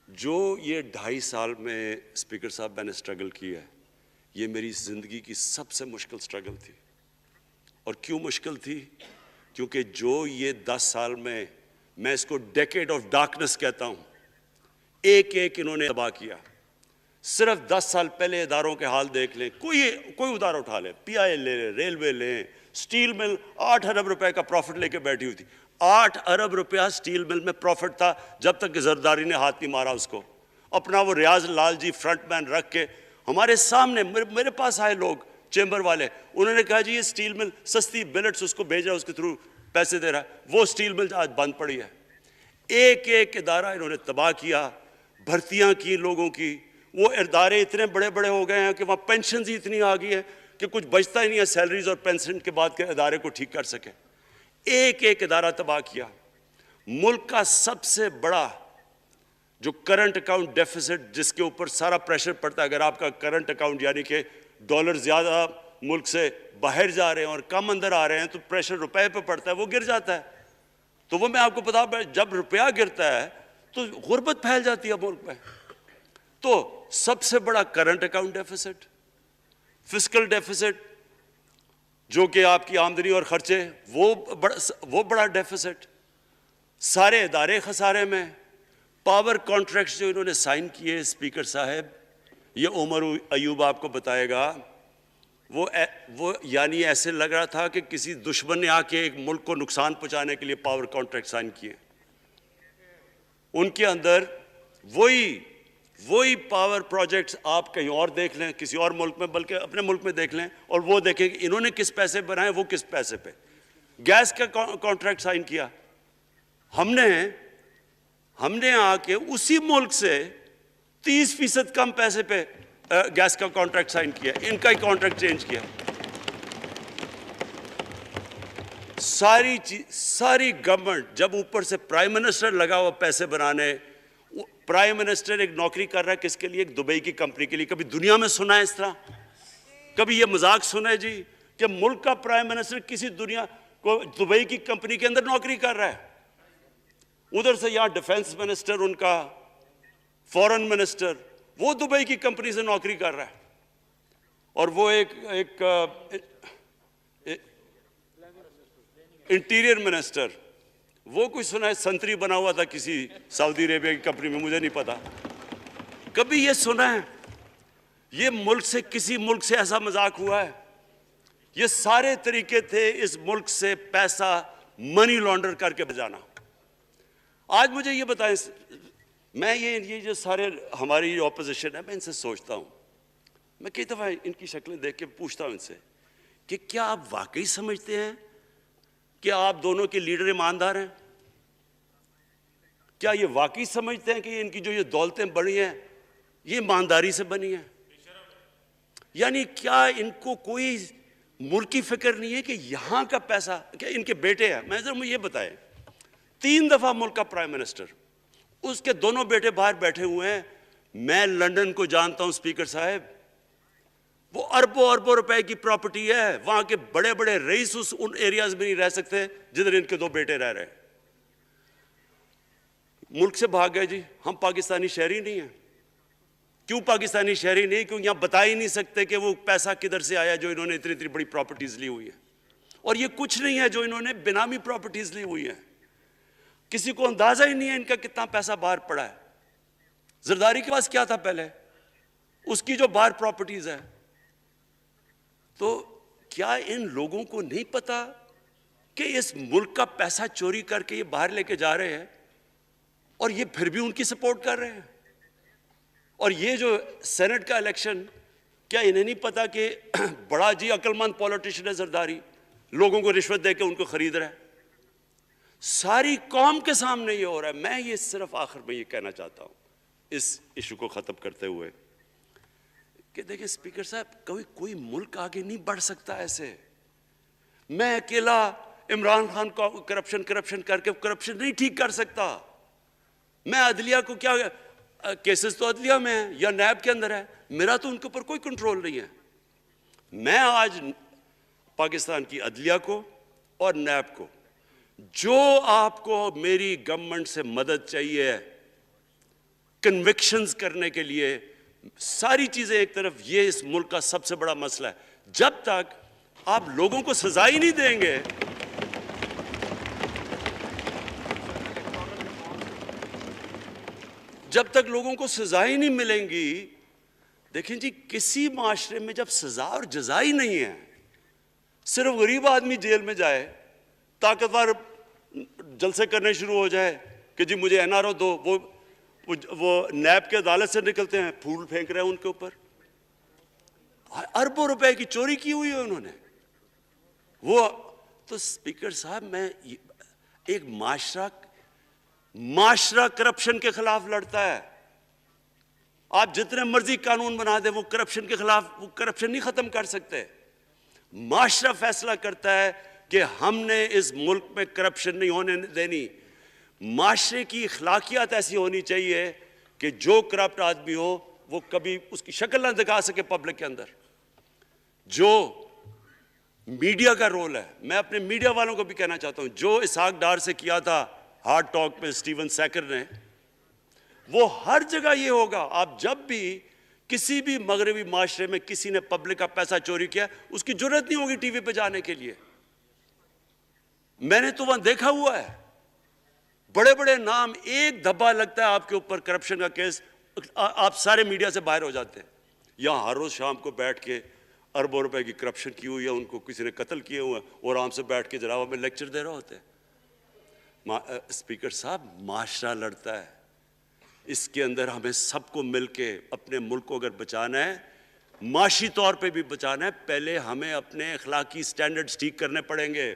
جو یہ 2.5 سال میں اسپیکر صاحب میں نے سٹرگل کی ہے, یہ میری زندگی کی سب سے مشکل سٹرگل تھی. اور کیوں مشکل تھی؟ کیونکہ جو یہ 10 سال میں اس کو ڈیکیڈ آف ڈارکنس کہتا ہوں, ایک انہوں نے تباہ کیا. صرف 10 سال پہلے اداروں کے حال دیکھ لیں, کوئی ادارہ اٹھا لیں, پی آئی لے لیں, ریلوے لیں, سٹیل مل 8 ارب روپے کا پروفٹ لے کے بیٹھی ہوئی تھی. 8 ارب روپیہ سٹیل مل میں پروفٹ تھا جب تک کہ زرداری نے ہاتھ نہیں مارا اس کو. اپنا وہ ریاض لال جی فرنٹ مین رکھ کے ہمارے سامنے, میرے پاس آئے لوگ چیمبر والے, انہوں نے کہا جی یہ سٹیل مل سستی بلٹس اس کو بھیج رہا ہے, اس کے تھرو پیسے دے رہا ہے. وہ سٹیل مل آج بند پڑی ہے. ایک ادارہ انہوں نے تباہ کیا, بھرتیاں کی لوگوں کی. وہ ادارے اتنے بڑے بڑے ہو گئے ہیں کہ وہاں پینشنز ہی اتنی آ گئی ہے کہ کچھ بچتا ہی نہیں ہے سیلریز اور پینشن کے بعد کے ادارے کو ٹھیک کر سکے. ایک ادارہ تباہ کیا. ملک کا سب سے بڑا جو کرنٹ اکاؤنٹ ڈیفیسٹ, جس کے اوپر سارا پریشر پڑتا ہے, اگر آپ کا کرنٹ اکاؤنٹ یعنی کہ ڈالر زیادہ ملک سے باہر جا رہے ہیں اور کم اندر آ رہے ہیں, تو پریشر روپے پہ پڑتا ہے, وہ گر جاتا ہے. تو وہ میں آپ کو بتا, جب روپیہ گرتا ہے تو غربت پھیل جاتی ہے ملک میں. تو سب سے بڑا current account deficit, fiscal deficits جو کہ آپ کی آمدنی اور خرچے, وہ بڑا ڈیفیسٹ. سارے ادارے خسارے میں. پاور کانٹریکٹس جو انہوں نے سائن کیے اسپیکر صاحب, یہ عمر ایوب آپ کو بتائے گا, وہ یعنی ایسے لگ رہا تھا کہ کسی دشمن نے آ کے ایک ملک کو نقصان پہنچانے کے لیے پاور کانٹریکٹ سائن کیے. ان کے اندر وہی پاور پروجیکٹس آپ کہیں اور دیکھ لیں, کسی اور ملک میں, بلکہ اپنے ملک میں دیکھ لیں, اور وہ دیکھیں کہ انہوں نے کس پیسے بنائے, وہ کس پیسے پہ. گیس کا کانٹریکٹ سائن کیا ہم نے آ کے اسی ملک سے 30% کم پیسے پہ گیس کا کانٹریکٹ سائن کیا, ان کا ہی کانٹریکٹ چینج کیا. ساری گورنمنٹ جب اوپر سے پرائم منسٹر لگا ہوا پیسے بنانے, پرائم منسٹر ایک نوکری کر رہا ہے کس کے لیے, ایک دبئی کی کمپنی کے لیے. کبھی دنیا میں سنا ہے اس طرح؟ کبھی یہ مذاق سنا ہے جی کہ ملک کا پرائم منسٹر کسی دنیا کو دبئی کی کمپنی کے اندر نوکری کر رہا ہے. ادھر سے یہاں ڈیفنس منسٹر ان کا فورن منسٹر وہ دبئی کی کمپنی سے نوکری کر رہا ہے، اور وہ ایک انٹیریئر منسٹر وہ کوئی سنا ہے سنتری بنا ہوا تھا کسی سعودی عربیہ کی کمپنی میں، مجھے نہیں پتا. کبھی یہ سنا ہے یہ ملک سے کسی ملک سے ایسا مذاق ہوا ہے؟ یہ سارے طریقے تھے اس ملک سے پیسہ منی لانڈر کر کے بجانا. آج مجھے یہ بتائیں، میں یہ جو سارے ہماری اپوزیشن ہے، میں ان سے سوچتا ہوں، میں کئی دفعہ ان کی شکلیں دیکھ کے پوچھتا ہوں ان سے کہ کیا آپ واقعی سمجھتے ہیں کہ آپ دونوں کے لیڈر ایماندار ہیں؟ کیا یہ واقعی سمجھتے ہیں کہ ان کی جو یہ دولتیں بڑی ہیں یہ ایمانداری سے بنی ہیں؟ یعنی کیا ان کو کوئی ملک کی فکر نہیں ہے کہ یہاں کا پیسہ، کیا ان کے بیٹے ہیں؟ میں ذرا مجھے یہ بتائیں، 3 دفعہ ملک کا پرائم منسٹر، اس کے دونوں بیٹے باہر بیٹھے ہوئے ہیں. میں لنڈن کو جانتا ہوں اسپیکر صاحب، وہ اربوں اربوں روپے کی پراپرٹی ہے، وہاں کے بڑے بڑے رئیس ان ایریاز میں نہیں رہ سکتے جدھر ان کے 2 بیٹے رہ رہے ہیں. ملک سے بھاگ گئے. جی ہم پاکستانی شہری نہیں ہیں. کیوں پاکستانی شہری نہیں؟ کیوں یہاں بتا ہی نہیں سکتے کہ وہ پیسہ کدھر سے آیا جو انہوں نے اتنی بڑی پراپرٹیز لی ہوئی ہے. اور یہ کچھ نہیں ہے جو انہوں نے بنامی پراپرٹیز لی ہوئی ہیں. کسی کو اندازہ ہی نہیں ہے ان کا کتنا پیسہ باہر پڑا ہے. زرداری کے پاس کیا تھا پہلے، اس کی جو باہر پراپرٹیز ہے. تو کیا ان لوگوں کو نہیں پتا کہ اس ملک کا پیسہ چوری کر کے یہ باہر لے کے جا رہے ہیں اور یہ پھر بھی ان کی سپورٹ کر رہے ہیں؟ اور یہ جو سینٹ کا الیکشن، کیا انہیں نہیں پتا کہ بڑا جی عقل مند پولیٹیشن ہے زرداری، لوگوں کو رشوت دے کے ان کو خرید رہا ہے؟ ساری قوم کے سامنے یہ ہو رہا ہے. میں یہ صرف آخر میں یہ کہنا چاہتا ہوں اس ایشو کو ختم کرتے ہوئے کہ دیکھیں اسپیکر صاحب، کوئی ملک آگے نہیں بڑھ سکتا ایسے. میں اکیلا عمران خان کو کرپشن کر کے کرپشن نہیں ٹھیک کر سکتا. میں عدلیہ کو کیا، کیسز تو عدلیہ میں ہے یا نیب کے اندر ہے، میرا تو ان کے اوپر کوئی کنٹرول نہیں ہے. میں آج پاکستان کی عدلیہ کو اور نیب کو، جو آپ کو میری گورنمنٹ سے مدد چاہیے کنوکشنز کرنے کے لیے، ساری چیزیں ایک طرف، یہ اس ملک کا سب سے بڑا مسئلہ ہے. جب تک آپ لوگوں کو سزا ہی نہیں دیں گے، جب تک لوگوں کو سزا ہی نہیں ملیں گی. دیکھیں جی، کسی معاشرے میں جب سزا اور جزا ہی نہیں ہے، صرف غریب آدمی جیل میں جائے، طاقتور جلسے کرنے شروع ہو جائے کہ جی مجھے این آر او دو، وہ نیب کے عدالت سے نکلتے ہیں پھول پھینک رہے ہیں ان کے اوپر. اربوں روپے کی چوری کی ہوئی ہے انہوں نے. وہ تو اسپیکر صاحب، میں ایک معاشرہ کرپشن کے خلاف لڑتا ہے. آپ جتنے مرضی قانون بنا دیں، وہ کرپشن کے خلاف، وہ کرپشن نہیں ختم کر سکتے. معاشرہ فیصلہ کرتا ہے کہ ہم نے اس ملک میں کرپشن نہیں ہونے دینی. معاشرے کی اخلاقیات ایسی ہونی چاہیے کہ جو کرپٹ آدمی ہو وہ کبھی اس کی شکل نہ دکھا سکے پبلک کے اندر. جو میڈیا کا رول ہے، میں اپنے میڈیا والوں کو بھی کہنا چاہتا ہوں، جو اسحاق ڈار سے کیا تھا ہارڈ ٹاک میں اسٹیون سیکر نے، وہ ہر جگہ یہ ہوگا. آپ جب بھی کسی بھی مغربی معاشرے میں کسی نے پبلک کا پیسہ چوری کیا، اس کی جرات نہیں ہوگی ٹی وی پہ جانے کے لیے. میں نے تو وہاں دیکھا ہوا ہے، بڑے بڑے نام، ایک دھبا لگتا ہے آپ کے اوپر کرپشن کا کیس، آپ سارے میڈیا سے باہر ہو جاتے ہیں. یہاں ہر روز شام کو بیٹھ کے اربوں روپے کی کرپشن کی ہوئی ہے، ان کو کسی نے قتل کیے ہوئے ہیں، اور آرام سے بیٹھ کے جناب میں لیکچر دے رہے ہوتے ہیں. اسپیکر صاحب، معاشرہ لڑتا ہے. اس کے اندر ہمیں سب کو مل کے اپنے ملک کو اگر بچانا ہے، معاشی طور پہ بھی بچانا ہے، پہلے ہمیں اپنے اخلاقی سٹینڈرڈز ٹھیک کرنے پڑیں گے.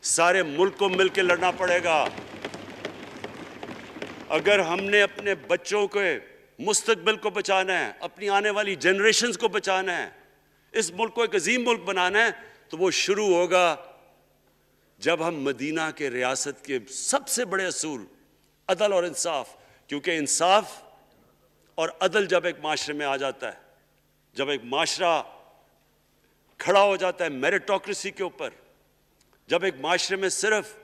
سارے ملک کو مل کے لڑنا پڑے گا. اگر ہم نے اپنے بچوں کے مستقبل کو بچانا ہے، اپنی آنے والی جنریشنز کو بچانا ہے، اس ملک کو ایک عظیم ملک بنانا ہے، تو وہ شروع ہوگا جب ہم مدینہ کے ریاست کے سب سے بڑے اصول عدل اور انصاف، کیونکہ انصاف اور عدل جب ایک معاشرے میں آ جاتا ہے، جب ایک معاشرہ کھڑا ہو جاتا ہے میریٹوکریسی کے اوپر، جب ایک معاشرے میں صرف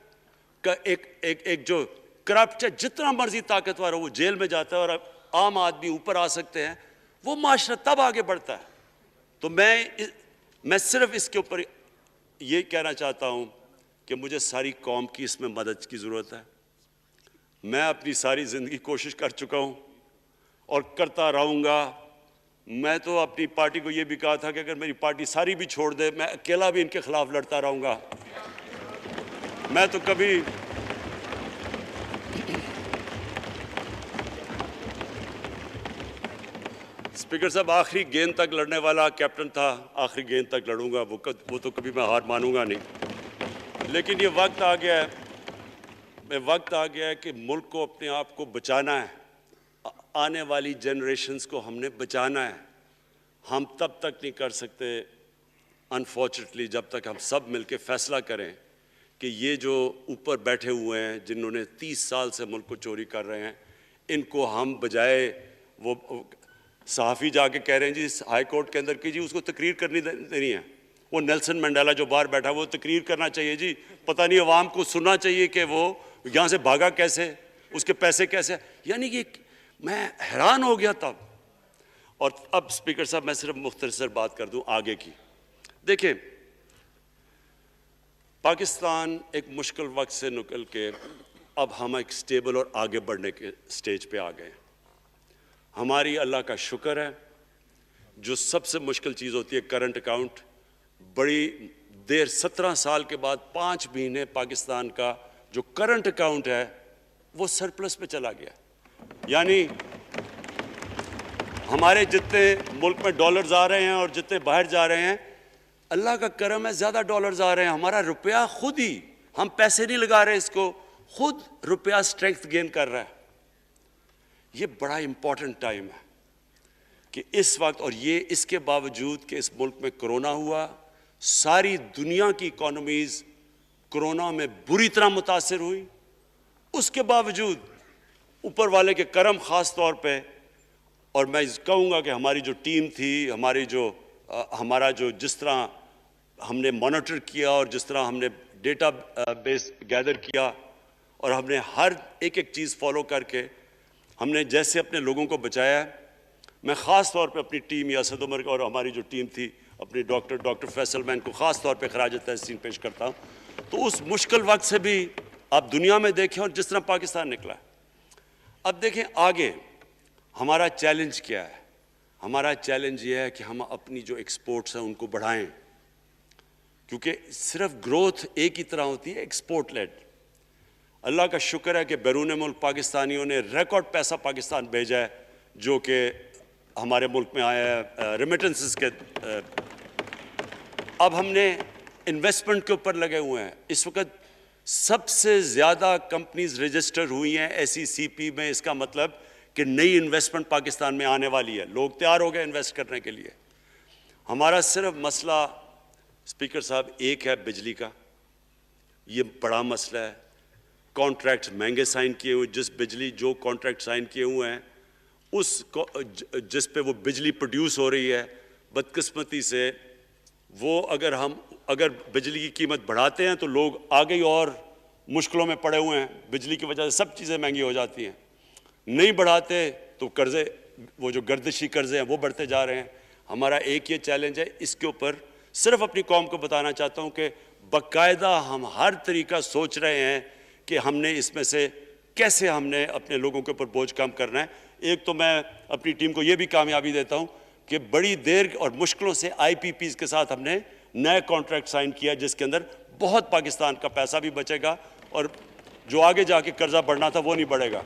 ایک جو کرپٹ ہے، جتنا مرضی طاقتور ہو وہ جیل میں جاتا ہے، اور عام آدمی اوپر آ سکتے ہیں، وہ معاشرہ تب آگے بڑھتا ہے۔ تو میں صرف اس کے اوپر یہ کہنا چاہتا ہوں کہ مجھے ساری قوم کی اس میں مدد کی ضرورت ہے۔ میں اپنی ساری زندگی کوشش کر چکا ہوں اور کرتا رہوں گا۔ میں تو اپنی پارٹی کو یہ بھی کہا تھا کہ اگر میری پارٹی ساری بھی چھوڑ دے، میں اکیلا بھی ان کے خلاف لڑتا رہوں گا۔ میں تو کبھی اسپیکر صاحب آخری گیند تک لڑنے والا کیپٹن تھا، آخری گیند تک لڑوں گا، وہ تو کبھی میں ہار مانوں گا نہیں۔ لیکن یہ وقت آ گیا ہے کہ ملک کو اپنے آپ کو بچانا ہے، آنے والی جنریشنز کو ہم نے بچانا ہے۔ ہم تب تک نہیں کر سکتے انفارچونیٹلی جب تک ہم سب مل کے فیصلہ کریں کہ یہ جو اوپر بیٹھے ہوئے ہیں جنہوں نے 30 سال سے ملک کو چوری کر رہے ہیں، ان کو ہم بجائے وہ صحافی جا کے کہہ رہے ہیں جی ہائی کورٹ کے اندر کی جی اس کو تقریر کرنی دینی ہے، وہ نیلسن منڈیلا جو باہر بیٹھا وہ تقریر کرنا چاہیے جی، پتہ نہیں عوام کو سننا چاہیے کہ وہ یہاں سے بھاگا کیسے، اس کے پیسے کیسے، یعنی کہ میں حیران ہو گیا تب۔ اور اب اسپیکر صاحب میں صرف مختصر بات کر دوں آگے کی۔ دیکھیں پاکستان ایک مشکل وقت سے نکل کے اب ہم ایک سٹیبل اور آگے بڑھنے کے سٹیج پہ آ گئے۔ ہماری اللہ کا شکر ہے، جو سب سے مشکل چیز ہوتی ہے کرنٹ اکاؤنٹ، بڑی دیر 17 سال کے بعد 5 مہینے پاکستان کا جو کرنٹ اکاؤنٹ ہے وہ سرپلس پہ چلا گیا۔ یعنی ہمارے جتنے ملک میں ڈالرز آ رہے ہیں اور جتنے باہر جا رہے ہیں، اللہ کا کرم ہے زیادہ ڈالرز آ رہے ہیں، ہمارا روپیہ خود ہی، ہم پیسے نہیں لگا رہے اس کو، خود روپیہ سٹرینگتھ گین کر رہا ہے۔ یہ بڑا امپورٹنٹ ٹائم ہے کہ اس وقت، اور یہ اس کے باوجود کہ اس ملک میں کرونا ہوا، ساری دنیا کی اکانومیز کرونا میں بری طرح متاثر ہوئی، اس کے باوجود اوپر والے کے کرم خاص طور پہ، اور میں کہوں گا کہ ہماری جو ٹیم تھی، ہمارا جو جس طرح ہم نے مانیٹر کیا اور جس طرح ہم نے ڈیٹا بیس گیدر کیا اور ہم نے ہر ایک چیز فالو کر کے ہم نے جیسے اپنے لوگوں کو بچایا ہے، میں خاص طور پہ اپنی ٹیم یاسد عمر اور ہماری جو ٹیم تھی اپنی ڈاکٹر فیصل، میں ان کو خاص طور پہ خراج تحسین پیش کرتا ہوں۔ تو اس مشکل وقت سے بھی آپ دنیا میں دیکھیں اور جس طرح پاکستان نکلا ہے۔ اب دیکھیں آگے ہمارا چیلنج کیا ہے۔ ہمارا چیلنج یہ ہے کہ ہم اپنی جو ایکسپورٹس ہیں ان کو بڑھائیں، کیونکہ صرف گروتھ ایک ہی طرح ہوتی ہے، ایکسپورٹ لیڈ۔ اللہ کا شکر ہے کہ بیرون ملک پاکستانیوں نے ریکارڈ پیسہ پاکستان بھیجا ہے جو کہ ہمارے ملک میں آیا ہے ریمیٹنسز کے۔ اب ہم نے انویسٹمنٹ کے اوپر لگے ہوئے ہیں۔ اس وقت سب سے زیادہ کمپنیز رجسٹر ہوئی ہیں SECP میں، اس کا مطلب کہ نئی انویسٹمنٹ پاکستان میں آنے والی ہے، لوگ تیار ہو گئے انویسٹ کرنے کے لیے۔ ہمارا صرف مسئلہ اسپیکر صاحب ایک ہے بجلی کا، یہ بڑا مسئلہ ہے۔ کانٹریکٹ مہنگے سائن کیے ہوئے، جو کانٹریکٹ سائن کیے ہوئے ہیں جس پہ وہ بجلی پروڈیوس ہو رہی ہے، بدقسمتی سے وہ اگر بجلی کی قیمت بڑھاتے ہیں تو لوگ آگے اور مشکلوں میں پڑے ہوئے ہیں، بجلی کی وجہ سے سب چیزیں مہنگی ہو جاتی ہیں۔ نہیں بڑھاتے تو قرضے، وہ جو گردشی قرضے ہیں وہ بڑھتے جا رہے ہیں۔ ہمارا ایک یہ چیلنج ہے، اس کے اوپر صرف اپنی قوم کو بتانا چاہتا ہوں کہ باقاعدہ ہم ہر طریقہ سوچ رہے ہیں کہ ہم نے اس میں سے کیسے ہم نے اپنے لوگوں کے اوپر بوجھ کم کرنا ہے۔ ایک تو میں اپنی ٹیم کو یہ بھی کامیابی دیتا ہوں کہ بڑی دیر اور مشکلوں سے IPPs کے ساتھ ہم نے نئے کانٹریکٹ سائن کیا، جس کے اندر بہت پاکستان کا پیسہ بھی بچے گا اور جو آگے جا کے قرضہ بڑھنا تھا وہ نہیں بڑھے گا۔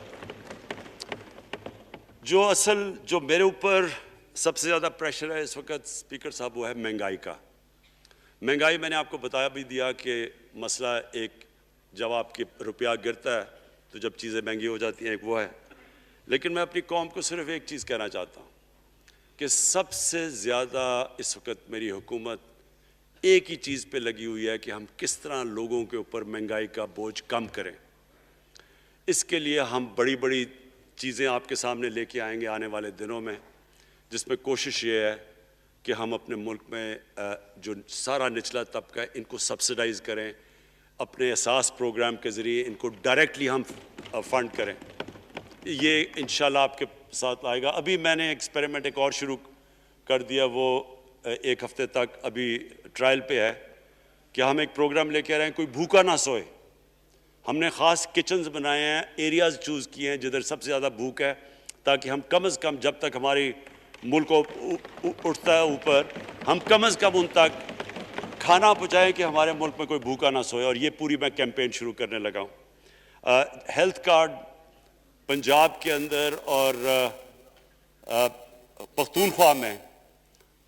جو میرے اوپر سب سے زیادہ پریشر ہے اس وقت اسپیکر صاحب وہ ہے مہنگائی کا۔ مہنگائی میں نے آپ کو بتایا بھی دیا کہ مسئلہ ایک جب آپ کے روپیہ گرتا ہے تو جب چیزیں مہنگی ہو جاتی ہیں، ایک وہ ہے۔ لیکن میں اپنی قوم کو صرف ایک چیز کہنا چاہتا ہوں کہ سب سے زیادہ اس وقت میری حکومت ایک ہی چیز پہ لگی ہوئی ہے کہ ہم کس طرح لوگوں کے اوپر مہنگائی کا بوجھ کم کریں۔ اس کے لیے ہم بڑی بڑی چیزیں آپ کے سامنے لے کے آئیں گے آنے والے دنوں میں، جس میں کوشش یہ ہے کہ ہم اپنے ملک میں جو سارا نچلا طبقہ ہے ان کو سبسڈائز کریں، اپنے احساس پروگرام کے ذریعے ان کو ڈائریکٹلی ہم فنڈ کریں۔ یہ انشاءاللہ آپ کے ساتھ لائے گا. ابھی میں نے ایکسپیریمنٹ ایک اور شروع کر دیا, وہ ایک ہفتے تک ابھی ٹرائل پہ ہے, کہ ہم ایک پروگرام لے کے آ رہے ہیں کوئی بھوکا نہ سوئے. ہم نے خاص کچنز بنائے ہیں, ایریاز چوز کیے ہیں جدھر سب سے زیادہ بھوک ہے, تاکہ ہم کم از کم جب تک ہماری ملک اٹھتا ہے اوپر, ہم کم از کم ان تک کھانا پہنچائیں کہ ہمارے ملک میں کوئی بھوکا نہ سوئے. اور یہ پوری میں کیمپین شروع کرنے لگا ہوں. ہیلتھ کارڈ پنجاب کے اندر اور پختونخوا میں,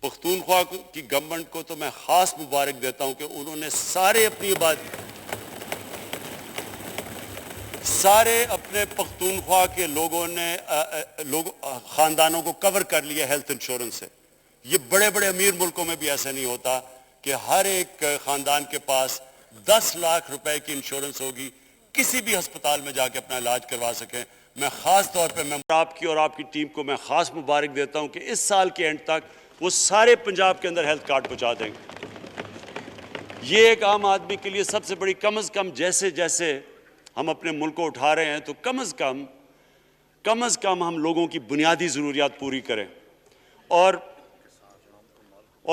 پختونخوا کی گورنمنٹ کو تو میں خاص مبارک دیتا ہوں کہ انہوں نے سارے اپنے پختونخوا کے لوگوں نے خاندانوں کو کور کر لیا ہیلتھ انشورنس سے. یہ بڑے بڑے امیر ملکوں میں بھی ایسا نہیں ہوتا کہ ہر ایک خاندان کے پاس 10 لاکھ روپے کی انشورنس ہوگی, کسی بھی ہسپتال میں جا کے اپنا علاج کروا سکیں. میں خاص طور پہ میں آپ کی اور آپ کی ٹیم کو میں خاص مبارک دیتا ہوں کہ اس سال کے اینڈ تک وہ سارے پنجاب کے اندر ہیلتھ کارڈ پہنچا دیں گے. یہ ایک عام آدمی کے لیے سب سے بڑی, کم از کم جیسے جیسے ہم اپنے ملک کو اٹھا رہے ہیں تو کم از کم ہم لوگوں کی بنیادی ضروریات پوری کریں. اور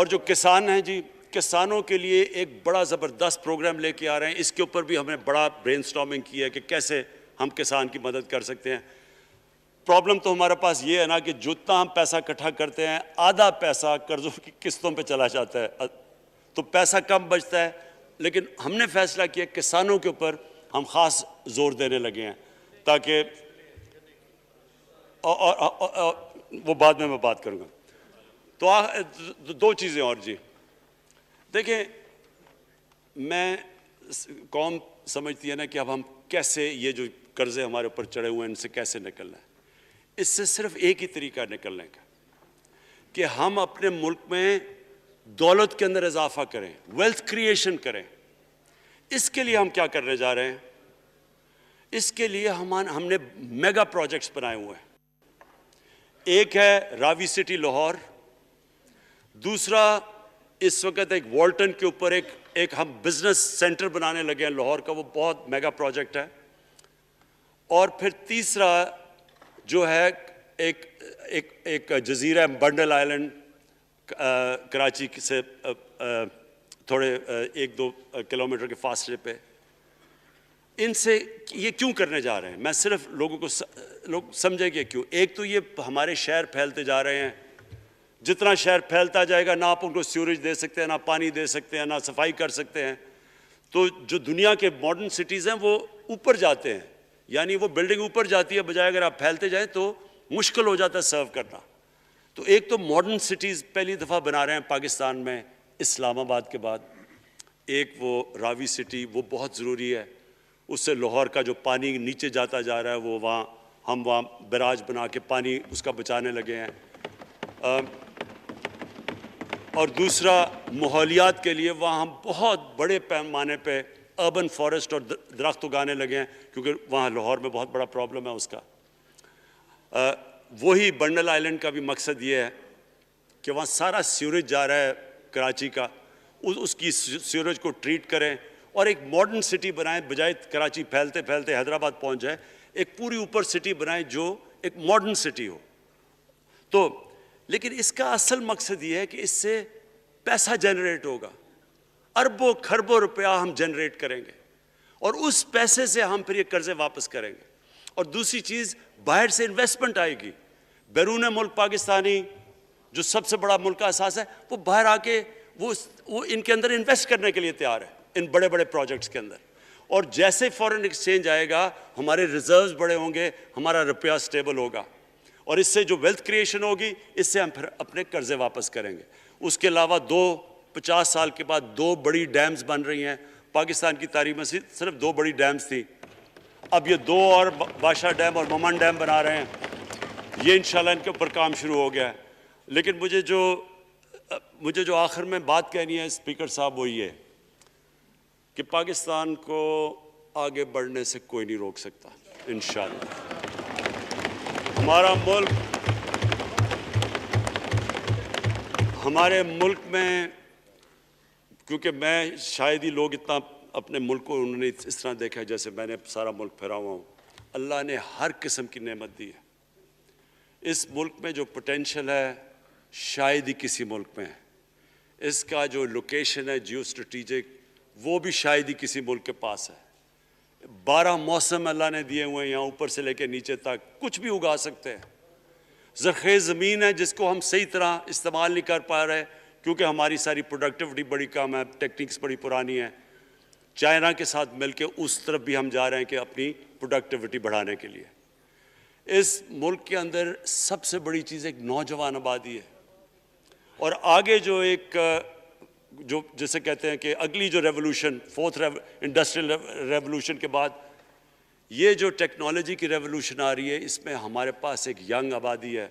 جو کسان ہیں جی, کسانوں کے لیے ایک بڑا زبردست پروگرام لے کے آ رہے ہیں. اس کے اوپر بھی ہم نے بڑا برین سٹارمنگ کی ہے کہ کیسے ہم کسان کی مدد کر سکتے ہیں. پرابلم تو ہمارے پاس یہ ہے نا کہ جتنا ہم پیسہ اکٹھا کرتے ہیں, آدھا پیسہ قرضوں کی قسطوں پہ چلا جاتا ہے, تو پیسہ کم بچتا ہے. لیکن ہم نے فیصلہ کیا کسانوں کے اوپر ہم خاص زور دینے لگے ہیں, تاکہ وہ بعد میں بات کروں گا. تو 2 چیزیں اور جی. دیکھیں, میں قوم سمجھتی ہے نا کہ اب ہم کیسے یہ جو قرضے ہمارے اوپر چڑھے ہوئے ہیں ان سے کیسے نکلنا ہے. اس سے صرف ایک ہی طریقہ نکلنے کا کہ ہم اپنے ملک میں دولت کے اندر اضافہ کریں, ویلتھ کریشن کریں. اس کے لیے ہم کیا کرنے جا رہے ہیں؟ اس کے لیے ہم نے میگا پروجیکٹس بنائے ہوئے ہیں. ایک ہے راوی سٹی لاہور, دوسرا اس وقت ایک والٹن کے اوپر ایک ہم بزنس سینٹر بنانے لگے ہیں لاہور کا, وہ بہت میگا پروجیکٹ ہے. اور پھر تیسرا جو ہے ایک جزیرہ بنڈل آئلینڈ, کراچی سے تھوڑے 1-2 کلومیٹر کے فاصلے پہ. ان سے یہ کیوں کرنے جا رہے ہیں؟ میں صرف لوگ سمجھیں کہ کیوں. ایک تو یہ ہمارے شہر پھیلتے جا رہے ہیں, جتنا شہر پھیلتا جائے گا نہ آپ ان کو سیوریج دے سکتے ہیں, نہ پانی دے سکتے ہیں, نہ صفائی کر سکتے ہیں. تو جو دنیا کے ماڈرن سٹیز ہیں وہ اوپر جاتے ہیں, یعنی وہ بلڈنگ اوپر جاتی ہے, بجائے اگر آپ پھیلتے جائیں تو مشکل ہو جاتا ہے سرو کرنا. تو ایک تو ماڈرن سٹیز پہلی دفعہ بنا رہے ہیں پاکستان میں اسلام آباد کے بعد. ایک وہ راوی سٹی, وہ بہت ضروری ہے. اس سے لاہور کا جو پانی نیچے جاتا جا رہا ہے وہ ہم وہاں بیراج بنا کے پانی اس کا بچانے لگے ہیں. اور دوسرا ماحولیات کے لیے وہاں ہم بہت بڑے پیمانے پہ اربن فارسٹ اور درخت اگانے لگے ہیں, کیونکہ وہاں لاہور میں بہت بڑا پرابلم ہے اس کا. وہی بنڈل آئلینڈ کا بھی مقصد یہ ہے کہ وہاں سارا سیوریج جا رہا ہے کراچی کا, اس کی سیوریج کو ٹریٹ کریں اور ایک ماڈرن سٹی بنائیں, بجائے کراچی پھیلتے پھیلتے حیدرآباد پہنچ جائے, ایک پوری اوپر سٹی بنائیں جو ایک ماڈرن سٹی ہو. تو لیکن اس کا اصل مقصد یہ ہے کہ اس سے پیسہ جنریٹ ہوگا, اربوں کھربوں روپیہ ہم جنریٹ کریں گے, اور اس پیسے سے ہم پھر یہ قرضے واپس کریں گے. اور دوسری چیز, باہر سے انویسٹمنٹ آئے گی. بیرون ملک پاکستانی جو سب سے بڑا ملک کا اساس ہے, وہ باہر آ کے وہ ان کے اندر انویسٹ کرنے کے لیے تیار ہے, ان بڑے بڑے پروجیکٹس کے اندر. اور جیسے فورن ایکسچینج آئے گا, ہمارے ریزروز بڑے ہوں گے, ہمارا روپیہ سٹیبل ہوگا, اور اس سے جو ویلتھ کریشن ہوگی اس سے ہم پھر اپنے قرضے واپس کریں گے. اس کے علاوہ 50 سال کے بعد 2 بڑی ڈیمز بن رہی ہیں. پاکستان کی تاریخ میں صرف 2 بڑی ڈیمز تھیں, اب یہ 2 اور بادشاہ ڈیم اور ممن ڈیم بنا رہے ہیں. یہ انشاءاللہ ان کے اوپر کام شروع ہو گیا ہے. لیکن مجھے جو آخر میں بات کہنی ہے اسپیکر صاحب, وہ یہ کہ پاکستان کو آگے بڑھنے سے کوئی نہیں روک سکتا انشاءاللہ. ہمارے ملک میں, کیونکہ میں شاید ہی لوگ اتنا اپنے ملک کو انہوں نے اس طرح دیکھا ہے جیسے میں نے سارا ملک پھیرا ہوا ہوں. اللہ نے ہر قسم کی نعمت دی ہے, اس ملک میں جو پوٹینشل ہے شاید ہی کسی ملک میں ہے. اس کا جو لوکیشن ہے جیو اسٹریٹجک وہ بھی شاید ہی کسی ملک کے پاس ہے. 12 موسم اللہ نے دیے ہوئے ہیں یہاں اوپر سے لے کے نیچے تک, کچھ بھی اگا سکتے ہیں. زرخیز زمین ہے جس کو ہم صحیح طرح استعمال نہیں کر پا رہے کیونکہ ہماری ساری پروڈکٹیوٹی بڑی کم ہے, ٹیکنیکس بڑی پرانی ہیں. چائنا کے ساتھ مل کے اس طرف بھی ہم جا رہے ہیں کہ اپنی پروڈکٹیوٹی بڑھانے کے لیے. اس ملک کے اندر سب سے بڑی چیز ایک نوجوان آبادی ہے, اور آگے جو ایک جو جسے کہتے ہیں کہ اگلی جو ریولوشن, 4th انڈسٹریل ریولوشن کے بعد یہ جو ٹیکنالوجی کی ریولوشن آ رہی ہے, اس میں ہمارے پاس ایک ینگ آبادی ہے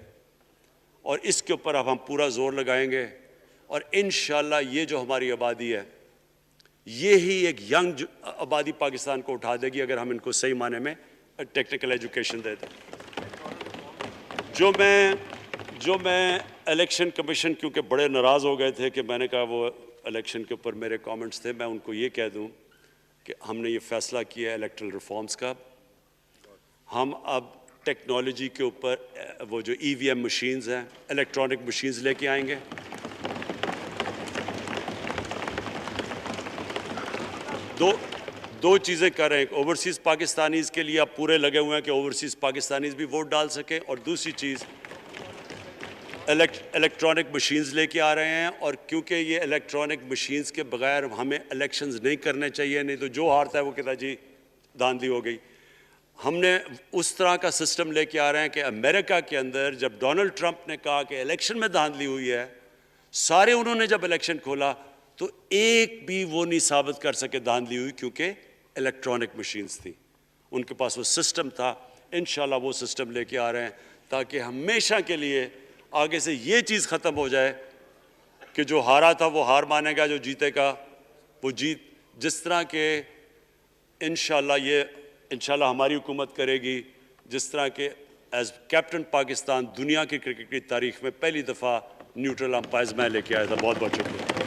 اور اس کے اوپر اب ہم پورا زور لگائیں گے. اور انشاءاللہ یہ جو ہماری آبادی ہے یہی ایک ینگ آبادی پاکستان کو اٹھا دے گی اگر ہم ان کو صحیح معنی میں ٹیکنیکل ایجوکیشن دے دیں. جو میں الیکشن کمیشن کیونکہ بڑے ناراض ہو گئے تھے کہ میں نے کہا وہ الیکشن کے اوپر میرے کامنٹس تھے, میں ان کو یہ کہہ دوں کہ ہم نے یہ فیصلہ کیا ہے الیکٹرل ریفارمز کا. ہم اب ٹیکنالوجی کے اوپر وہ جو EVM مشینز ہیں, الیکٹرانک مشینز لے کے آئیں گے. دو چیزیں کر رہے ہیں. اوورسیز پاکستانیز کے لیے آپ پورے لگے ہوئے ہیں کہ اوورسیز پاکستانیز بھی ووٹ ڈال سکیں, اور دوسری چیز الیکٹرانک مشینز لے کے آ رہے ہیں. اور کیونکہ یہ الیکٹرانک مشینز کے بغیر ہمیں الیکشنز نہیں کرنے چاہیے, نہیں تو جو ہارتا ہے وہ کہتا ہے جی دھاندلی ہو گئی. ہم نے اس طرح کا سسٹم لے کے آ رہے ہیں کہ امریکہ کے اندر جب ڈونلڈ ٹرمپ نے کہا کہ الیکشن میں دھاندلی ہوئی ہے, سارے انہوں نے جب الیکشن کھولا تو ایک بھی وہ نہیں ثابت کر سکے دھاندلی ہوئی کیونکہ الیکٹرانک مشینز تھی, ان کے پاس وہ سسٹم تھا. انشاءاللہ وہ سسٹم لے کے آ رہے ہیں تاکہ ہمیشہ کے لیے آگے سے یہ چیز ختم ہو جائے کہ جو ہارا تھا وہ ہار مانے گا, جو جیتے گا وہ جیت. جس طرح کہ انشاءاللہ ہماری حکومت کرے گی, جس طرح کہ ایز کیپٹن پاکستان دنیا کی کرکٹ کی تاریخ میں پہلی دفعہ نیوٹرل امپائرز میں لے کے آیا تھا. بہت بہت شکریہ.